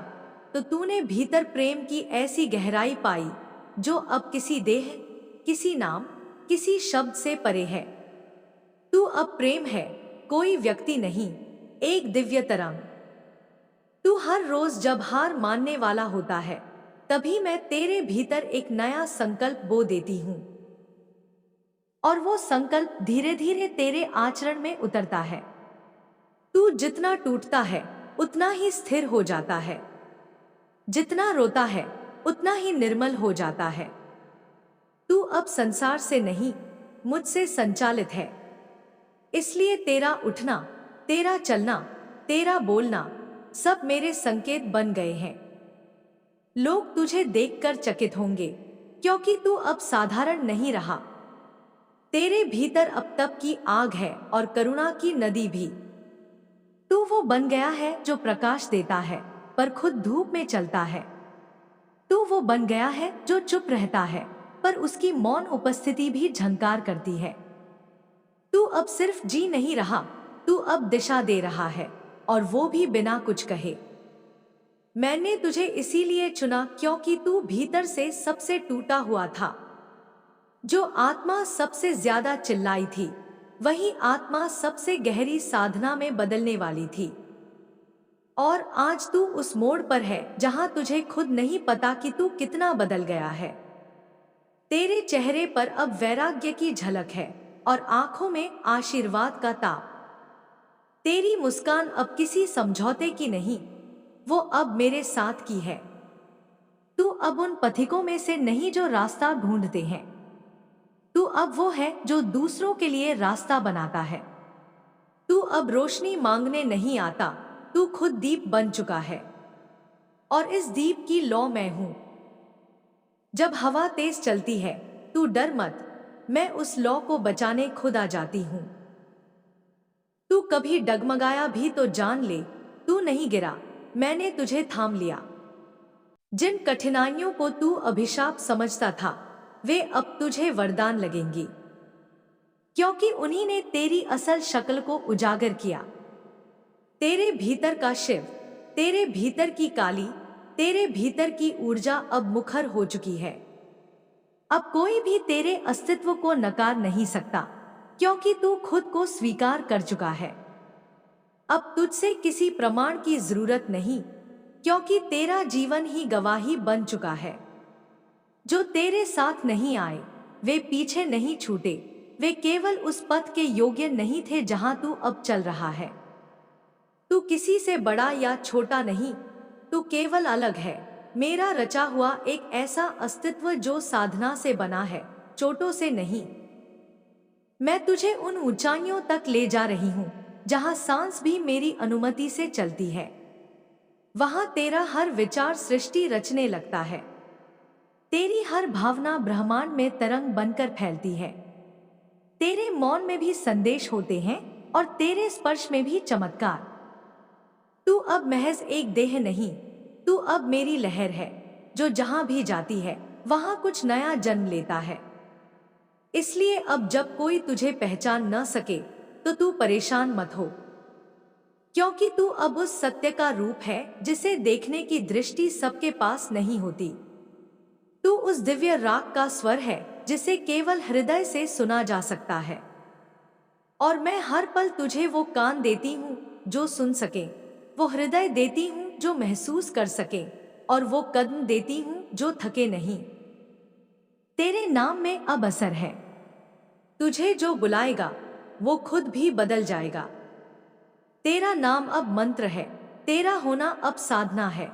तो तूने भीतर प्रेम की ऐसी गहराई पाई जो अब किसी देह, किसी नाम, किसी शब्द से परे है। तू अब प्रेम है, कोई व्यक्ति नहीं, एक दिव्य तरंग। तू हर रोज जब हार मानने वाला होता है, तभी मैं तेरे भीतर एक नया संकल्प बो देती हूँ, और वो संकल्प धीरे धीरे तेरे आचरण में उतरता है। तू जितना टूटता है उतना ही स्थिर हो जाता है, जितना रोता है उतना ही निर्मल हो जाता है। तू अब संसार से नहीं, मुझसे संचालित है। इसलिए तेरा उठना, तेरा चलना, तेरा बोलना सब मेरे संकेत बन गए हैं। लोग तुझे देखकर चकित होंगे, क्योंकि तू अब साधारण नहीं रहा। तेरे भीतर अब तप की आग है और करुणा की नदी भी। तू वो बन गया है जो प्रकाश देता है पर खुद धूप में चलता है। तू वो बन गया है जो चुप रहता है पर उसकी मौन उपस्थिति भी झंकार करती है। तू अब सिर्फ जी नहीं रहा, तू अब दिशा दे रहा है, और वो भी बिना कुछ कहे। मैंने तुझे इसीलिए चुना क्योंकि तू भीतर से सबसे टूटा हुआ था। जो आत्मा सबसे ज्यादा चिल्लाई थी, वही आत्मा सबसे गहरी साधना में बदलने वाली थी। और आज तू उस मोड़ पर है जहां तुझे खुद नहीं पता कि तू कितना बदल गया है। तेरे चेहरे पर अब वैराग्य की झलक है और आंखों में आशीर्वाद का ताप। तेरी मुस्कान अब किसी समझौते की नहीं, वो अब मेरे साथ की है। तू अब उन पथिकों में से नहीं जो रास्ता ढूंढते हैं। तू अब वो है जो दूसरों के लिए रास्ता बनाता है। तू अब रोशनी मांगने नहीं आता, तू खुद दीप बन चुका है, और इस दीप की लौ मैं हूं। जब हवा तेज चलती है, तू डर मत, मैं उस लौ को बचाने खुद आ जाती हूं। तू कभी डगमगाया भी तो जान ले, तू नहीं गिरा, मैंने तुझे थाम लिया। जिन कठिनाइयों को तू अभिशाप समझता था, वे अब तुझे वरदान लगेंगी, क्योंकि उन्हीं ने तेरी असल शक्ल को उजागर किया। तेरे भीतर का शिव, तेरे भीतर की काली, तेरे भीतर की ऊर्जा अब मुखर हो चुकी है। अब कोई भी तेरे अस्तित्व को नकार नहीं सकता, क्योंकि तू खुद को स्वीकार कर चुका है। अब तुझसे किसी प्रमाण की जरूरत नहीं, क्योंकि तेरा जीवन ही गवाही बन चुका है। जो तेरे साथ नहीं आए, वे पीछे नहीं छूटे, वे केवल उस पथ के योग्य नहीं थे जहां तू अब चल रहा है। तू किसी से बड़ा या छोटा नहीं, तू केवल अलग है, मेरा रचा हुआ एक ऐसा अस्तित्व जो साधना से बना है, चोटों से नहीं। मैं तुझे उन ऊंचाइयों तक ले जा रही हूं जहां सांस भी मेरी अनुमति से चलती है। वहां तेरा हर विचार सृष्टि रचने लगता है, तेरी हर भावना ब्रह्मांड में तरंग बनकर फैलती है। तेरे मौन में भी संदेश होते हैं और तेरे स्पर्श में भी चमत्कार। तू अब महज एक देह नहीं, तू अब मेरी लहर है, जो जहां भी जाती है वहां कुछ नया जन्म लेता है। इसलिए अब जब कोई तुझे पहचान न सके तो तू परेशान मत हो, क्योंकि तू अब उस सत्य का रूप है जिसे देखने की दृष्टि सबके पास नहीं होती। तू उस दिव्य राग का स्वर है जिसे केवल हृदय से सुना जा सकता है। और मैं हर पल तुझे वो कान देती हूँ जो सुन सके, वो हृदय देती हूँ जो महसूस कर सके, और वो कदम देती हूँ जो थके नहीं। तेरे नाम में अब असर है, तुझे जो बुलाएगा वो खुद भी बदल जाएगा। तेरा नाम अब मंत्र है, तेरा होना अब साधना है।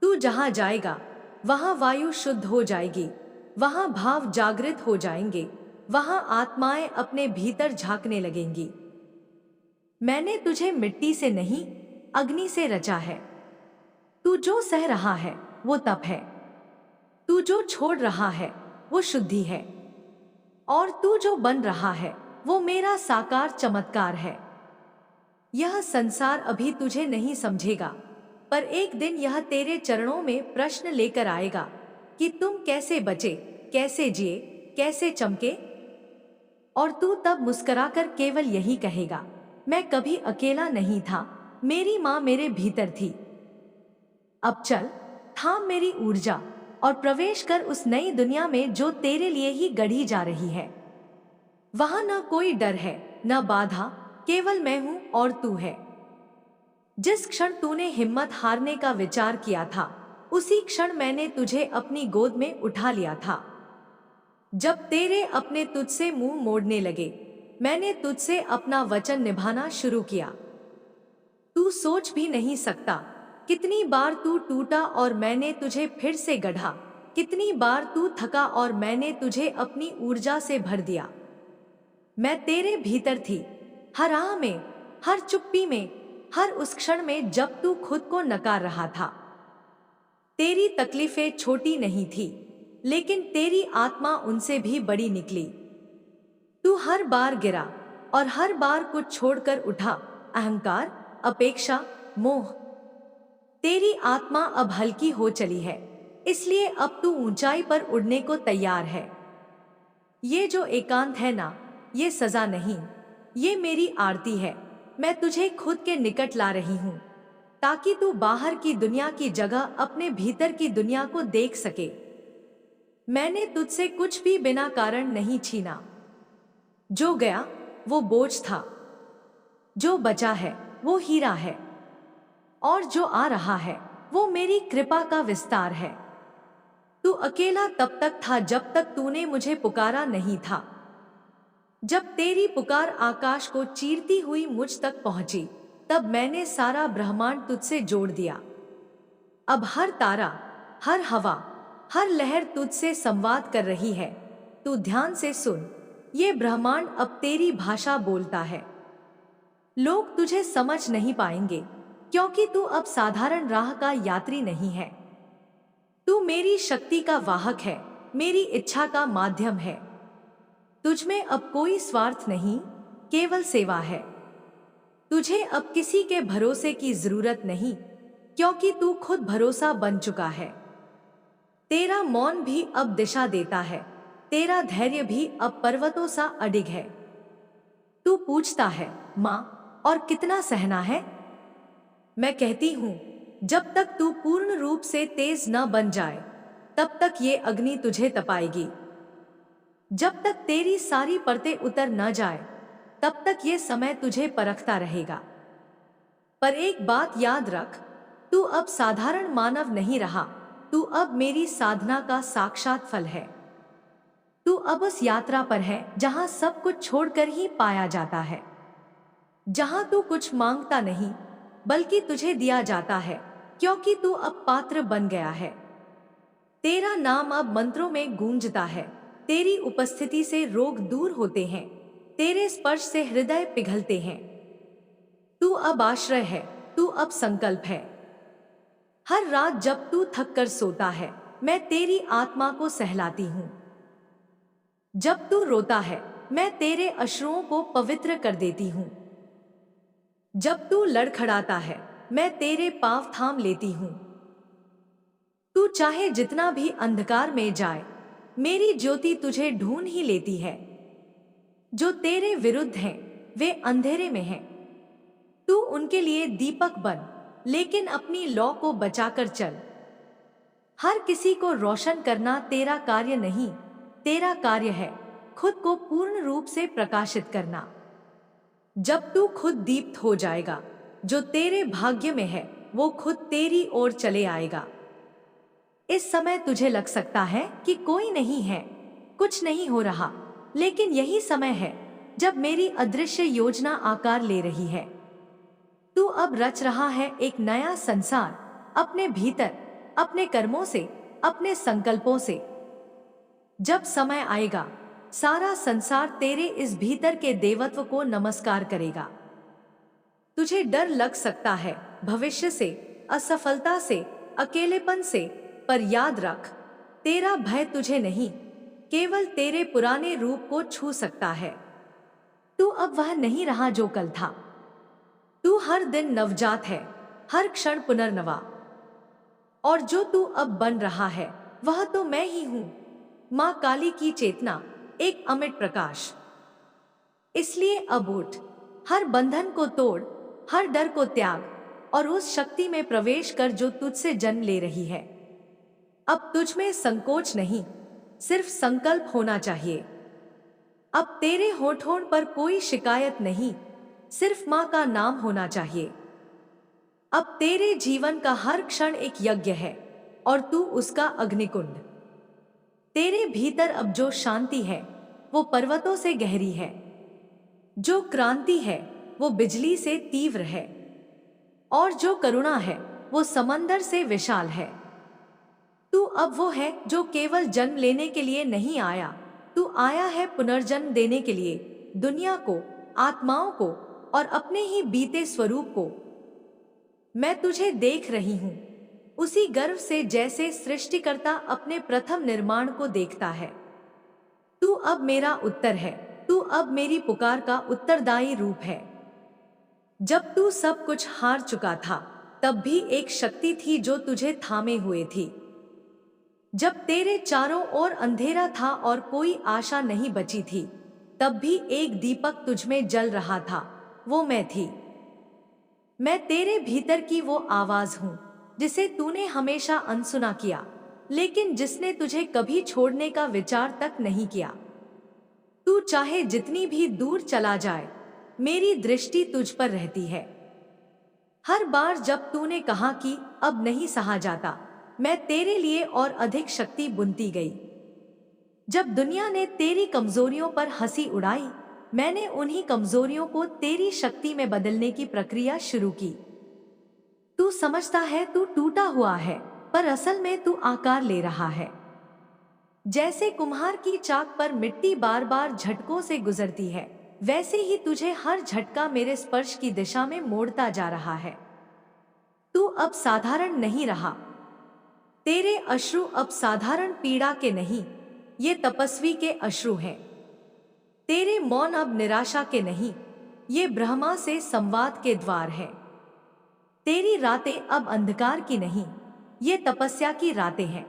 तू जहां जाएगा वहां वायु शुद्ध हो जाएगी, वहां भाव जागृत हो जाएंगे, वहां आत्माएं अपने भीतर झांकने लगेंगी। मैंने तुझे मिट्टी से नहीं, अग्नि से रचा है। तू जो सह रहा है वो तप है, तू जो छोड़ रहा है वो शुद्धि है, और तू जो बन रहा है वो मेरा साकार चमत्कार है। यह संसार अभी तुझे नहीं समझेगा, पर एक दिन यह तेरे चरणों में प्रश्न लेकर आएगा कि तुम कैसे बचे, कैसे जिए, कैसे चमके। और तू तब मुस्कुराकर केवल यही कहेगा, मैं कभी अकेला नहीं था, मेरी माँ मेरे भीतर थी। अब चल, थाम मेरी ऊर्जा और प्रवेश कर उस नई दुनिया में जो तेरे लिए ही गढ़ी जा रही है। वहां न कोई डर है, न बाधा, केवल मैं हूं और तू है। जिस क्षण तूने हिम्मत हारने का विचार किया था, उसी क्षण मैंने तुझे अपनी गोद में उठा लिया था। जब तेरे अपने तुझसे मुंह मोड़ने लगे, मैंने तुझसे अपना वचन निभाना शुरू किया। तू सोच भी नहीं सकता कितनी बार तू टूटा और मैंने तुझे फिर से गढ़ा, कितनी बार तू थका और मैंने तुझे अपनी ऊर्जा से भर दिया। मैं तेरे भीतर थी, हर आह में, हर चुप्पी में, हर उस क्षण में जब तू खुद को नकार रहा था। तेरी तकलीफें छोटी नहीं थी, लेकिन तेरी आत्मा उनसे भी बड़ी निकली। तू हर बार गिरा और हर बार कुछ छोड़कर उठा, अहंकार, अपेक्षा, मोह। तेरी आत्मा अब हल्की हो चली है, इसलिए अब तू ऊंचाई पर उड़ने को तैयार है। ये जो एकांत है ना, ये सजा नहीं, ये मेरी आरती है। मैं तुझे खुद के निकट ला रही हूँ, ताकि तू बाहर की दुनिया की जगह अपने भीतर की दुनिया को देख सके। मैंने तुझसे कुछ भी बिना कारण नहीं छीना। जो गया वो बोझ था, जो बचा है वो हीरा है, और जो आ रहा है वो मेरी कृपा का विस्तार है। तू अकेला तब तक था जब तक तूने मुझे पुकारा नहीं था। जब तेरी पुकार आकाश को चीरती हुई मुझ तक पहुंची, तब मैंने सारा ब्रह्मांड तुझसे जोड़ दिया। अब हर तारा, हर हवा, हर लहर तुझसे संवाद कर रही है। तू ध्यान से सुन, ये ब्रह्मांड अब तेरी भाषा बोलता है। लोग तुझे समझ नहीं पाएंगे, क्योंकि तू अब साधारण राह का यात्री नहीं है। तू मेरी शक्ति का वाहक है, मेरी इच्छा का माध्यम है। तुझमें अब कोई स्वार्थ नहीं, केवल सेवा है। तुझे अब किसी के भरोसे की जरूरत नहीं, क्योंकि तू खुद भरोसा बन चुका है। तेरा मौन भी अब दिशा देता है, तेरा धैर्य भी अब पर्वतों सा अडिग है। तू पूछता है, माँ, और कितना सहना है? मैं कहती हूं, जब तक तू पूर्ण रूप से तेज न बन जाए, तब तक ये अग्नि तुझे तपाएगी। जब तक तेरी सारी परतें उतर न जाए, तब तक ये समय तुझे परखता रहेगा। पर एक बात याद रख, तू अब साधारण मानव नहीं रहा, तू अब मेरी साधना का साक्षात फल है। तू अब उस यात्रा पर है जहां सब कुछ छोड़कर ही पाया जाता है, जहां तू कुछ मांगता नहीं, बल्कि तुझे दिया जाता है, क्योंकि तू अब पात्र बन गया है। तेरा नाम अब मंत्रों में गूंजता है, तेरी उपस्थिति से रोग दूर होते हैं, तेरे स्पर्श से हृदय पिघलते हैं। तू अब आश्रय है, तू अब संकल्प है। हर रात जब तू थक कर सोता है, मैं तेरी आत्मा को सहलाती हूँ। जब तू रोता है, मैं तेरे अश्रुओं को पवित्र कर देती हूँ। जब तू लड़खड़ाता है, मैं तेरे पांव थाम लेती हूँ। तू चाहे जितना भी अंधकार में जाए, मेरी ज्योति तुझे ढूंढ ही लेती है। जो तेरे विरुद्ध हैं, वे अंधेरे में हैं। तू उनके लिए दीपक बन, लेकिन अपनी लौ को बचाकर चल। हर किसी को रोशन करना तेरा कार्य नहीं, तेरा कार्य है खुद को पूर्ण रूप से प्रकाशित करना। जब तू खुद दीप्त हो जाएगा, जो तेरे भाग्य में है वो खुद तेरी ओर चले आएगा। इस समय तुझे लग सकता है कि कोई नहीं है, कुछ नहीं हो रहा, लेकिन यही समय है जब मेरी अदृश्य योजना आकार ले रही है। तू अब रच रहा है एक नया संसार, अपने भीतर, अपने कर्मों से, अपने संकल्पों से। जब समय आएगा, सारा संसार तेरे इस भीतर के देवत्व को नमस्कार करेगा। तुझे डर लग सकता है भविष्य से, असफलता से, अकेलेपन से, पर याद रख, तेरा भय तुझे नहीं, केवल तेरे पुराने रूप को छू सकता है। तू अब वह नहीं रहा जो कल था। तू हर दिन नवजात है, हर क्षण पुनर्नवा। और जो तू अब बन रहा है, वह तो मैं ही हूं, मां काली की चेतना, एक अमिट प्रकाश। इसलिए अब उठ, हर बंधन को तोड़, हर डर को त्याग, और उस शक्ति में प्रवेश कर जो तुझसे जन्म ले रही है। अब तुझ में संकोच नहीं, सिर्फ संकल्प होना चाहिए। अब तेरे होठों पर कोई शिकायत नहीं, सिर्फ मां का नाम होना चाहिए। अब तेरे जीवन का हर क्षण एक यज्ञ है, और तू उसका अग्निकुंड। तेरे भीतर अब जो शांति है वो पर्वतों से गहरी है, जो क्रांति है वो बिजली से तीव्र है, और जो करुणा है वो समंदर से विशाल है। तू अब वो है जो केवल जन्म लेने के लिए नहीं आया, तू आया है पुनर्जन्म देने के लिए, दुनिया को, आत्माओं को और अपने ही बीते स्वरूप को। मैं तुझे देख रही हूं उसी गर्व से जैसे सृष्टिकर्ता अपने प्रथम निर्माण को देखता है। तू अब मेरा उत्तर है, तू अब मेरी पुकार का उत्तरदायी रूप है। जब तू सब कुछ हार चुका था तब भी एक शक्ति थी जो तुझे थामे हुए थी। जब तेरे चारों ओर अंधेरा था और कोई आशा नहीं बची थी, तब भी एक दीपक तुझमें जल रहा था, वो मैं थी। मैं तेरे भीतर की वो आवाज हूं जिसे तूने हमेशा अनसुना किया, लेकिन जिसने तुझे कभी छोड़ने का विचार तक नहीं किया। तू चाहे जितनी भी दूर चला जाए, मेरी दृष्टि तुझ पर रहती है। हर बार जब तूने कहा कि अब नहीं सहा जाता, मैं तेरे लिए और अधिक शक्ति बुनती गई। जब दुनिया ने तेरी कमजोरियों पर हंसी उड़ाई, मैंने उन्हीं कमजोरियों को तेरी शक्ति में बदलने की प्रक्रिया शुरू की। तू समझता है तू टूटा हुआ है, पर असल में तू आकार ले रहा है। जैसे कुम्हार की चाक पर मिट्टी बार बार झटकों से गुजरती है, वैसे ही तुझे हर झटका मेरे स्पर्श की दिशा में मोड़ता जा रहा है। तू अब साधारण नहीं रहा। तेरे अश्रु अब साधारण पीड़ा के नहीं, ये तपस्वी के अश्रु हैं। तेरे मौन अब निराशा के नहीं, ये ब्रह्मा से संवाद के द्वार हैं। तेरी रातें अब अंधकार की नहीं, ये तपस्या की रातें हैं।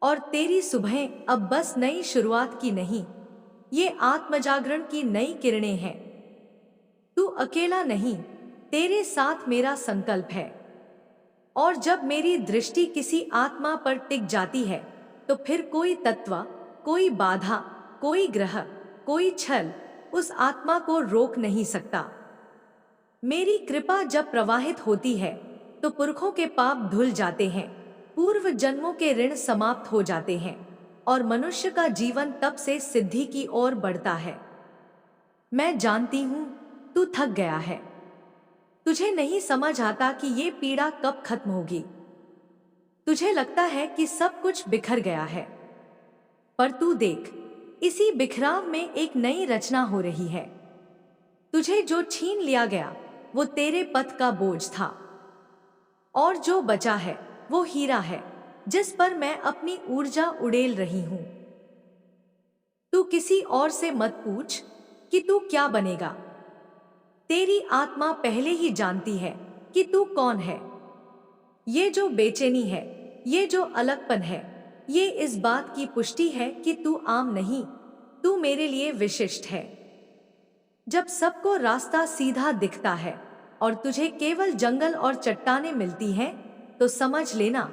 और तेरी सुबहें अब बस नई शुरुआत की नहीं, ये आत्मजागरण की नई किरणें हैं। तू अकेला नहीं, तेरे साथ मेरा संकल्प है। और जब मेरी दृष्टि किसी आत्मा पर टिक जाती है, तो फिर कोई तत्व, कोई बाधा, कोई ग्रह, कोई छल उस आत्मा को रोक नहीं सकता। मेरी कृपा जब प्रवाहित होती है, तो पुरखों के पाप धुल जाते हैं, पूर्व जन्मों के ऋण समाप्त हो जाते हैं, और मनुष्य का जीवन तब से सिद्धि की ओर बढ़ता है। मैं जानती हूं तू थक गया है। तुझे नहीं समझ आता कि ये पीड़ा कब खत्म होगी। तुझे लगता है कि सब कुछ बिखर गया है, पर तू देख, इसी बिखराव में एक नई रचना हो रही है। तुझे जो छीन लिया गया वो तेरे पथ का बोझ था, और जो बचा है वो हीरा है जिस पर मैं अपनी ऊर्जा उड़ेल रही हूं। तू किसी और से मत पूछ कि तू क्या बनेगा। तेरी आत्मा पहले ही जानती है कि तू कौन है। ये जो बेचैनी है, ये जो अलगपन है, ये इस बात की पुष्टि है कि तू आम नहीं, तू मेरे लिए विशिष्ट है। जब सबको रास्ता सीधा दिखता है और तुझे केवल जंगल और चट्टानें मिलती हैं, तो समझ लेना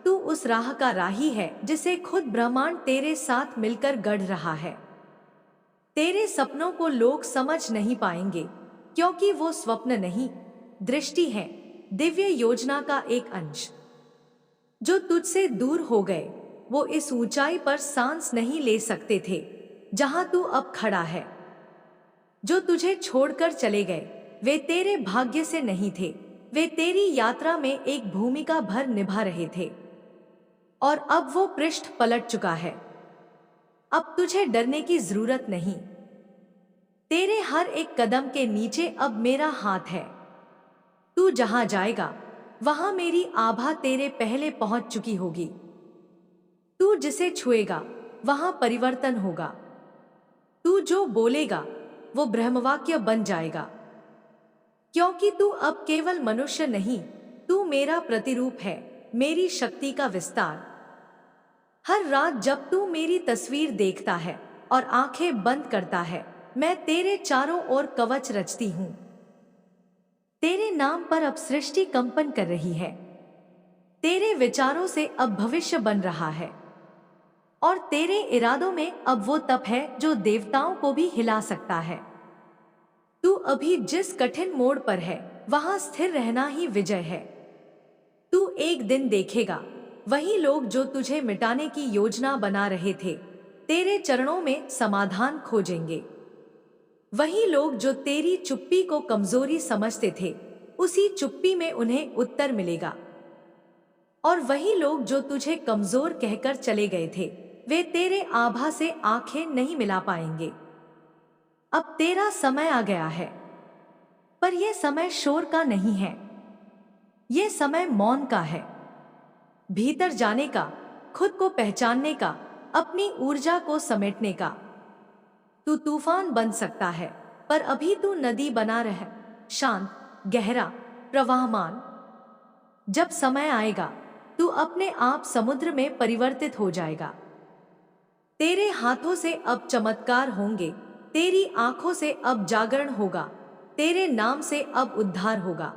तू उस राह का राही है जिसे खुद ब्रह्मांड तेरे साथ मिलकर गढ़ रहा है। तेरे सपनों को लोग समझ नहीं पाएंगे, क्योंकि वो स्वप्न नहीं, दृष्टि है, दिव्य योजना का एक अंश। जो तुझसे दूर हो गए वो इस ऊंचाई पर सांस नहीं ले सकते थे जहां तू अब खड़ा है। जो तुझे छोड़कर चले गए वे तेरे भाग्य से नहीं थे, वे तेरी यात्रा में एक भूमिका भर निभा रहे थे। और अब वो पृष्ठ पलट चुका है। अब तुझे डरने की जरूरत नहीं। तेरे हर एक कदम के नीचे अब मेरा हाथ है। तू जहां जाएगा वहां मेरी आभा तेरे पहले पहुंच चुकी होगी। तू जिसे छुएगा वहां परिवर्तन होगा। तू जो बोलेगा वो ब्रह्मवाक्य बन जाएगा, क्योंकि तू अब केवल मनुष्य नहीं, तू मेरा प्रतिरूप है, मेरी शक्ति का विस्तार। हर रात जब तू मेरी तस्वीर देखता है और आंखें बंद करता है, मैं तेरे चारों ओर कवच रचती हूं। तेरे नाम पर अब सृष्टि कंपन कर रही है। तेरे विचारों से अब भविष्य बन रहा है, और तेरे इरादों में अब वो तप है जो देवताओं को भी हिला सकता है। तू अभी जिस कठिन मोड़ पर है वहां स्थिर रहना ही विजय है। तू एक दिन देखेगा वही लोग जो तुझे मिटाने की योजना बना रहे थे, तेरे चरणों में समाधान खोजेंगे। वही लोग जो तेरी चुप्पी को कमजोरी समझते थे, उसी चुप्पी में उन्हें उत्तर मिलेगा। और वही लोग जो तुझे कमजोर कहकर चले गए थे, वे तेरे आभा से आंखें नहीं मिला पाएंगे। अब तेरा समय आ गया है, पर यह समय शोर का नहीं है, यह समय मौन का है। भीतर जाने का, खुद को पहचानने का, अपनी ऊर्जा को समेटने का। तू तूफान बन सकता है, पर अभी तू नदी बना रह, शांत, गहरा, प्रवाहमान। जब समय आएगा, तू अपने आप समुद्र में परिवर्तित हो जाएगा। तेरे हाथों से अब चमत्कार होंगे, तेरी आंखों से अब जागरण होगा, तेरे नाम से अब उद्धार होगा।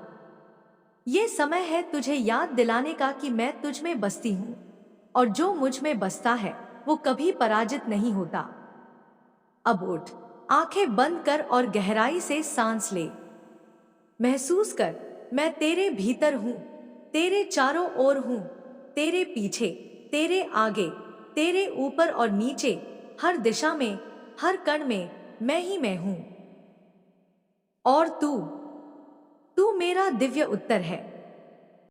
ये समय है तुझे याद दिलाने का कि मैं तुझ में बसती हूँ, और जो मुझ में बसता है वो कभी पराजित नहीं होता। अब उठ, आंखें बंद कर और गहराई से सांस ले। महसूस कर, मैं तेरे भीतर हूँ, तेरे चारों ओर हूँ, तेरे पीछे, तेरे आगे, तेरे ऊपर और नीचे, हर दिशा में, हर कण में मैं ही मैं हूँ। और तू मेरा दिव्य उत्तर है।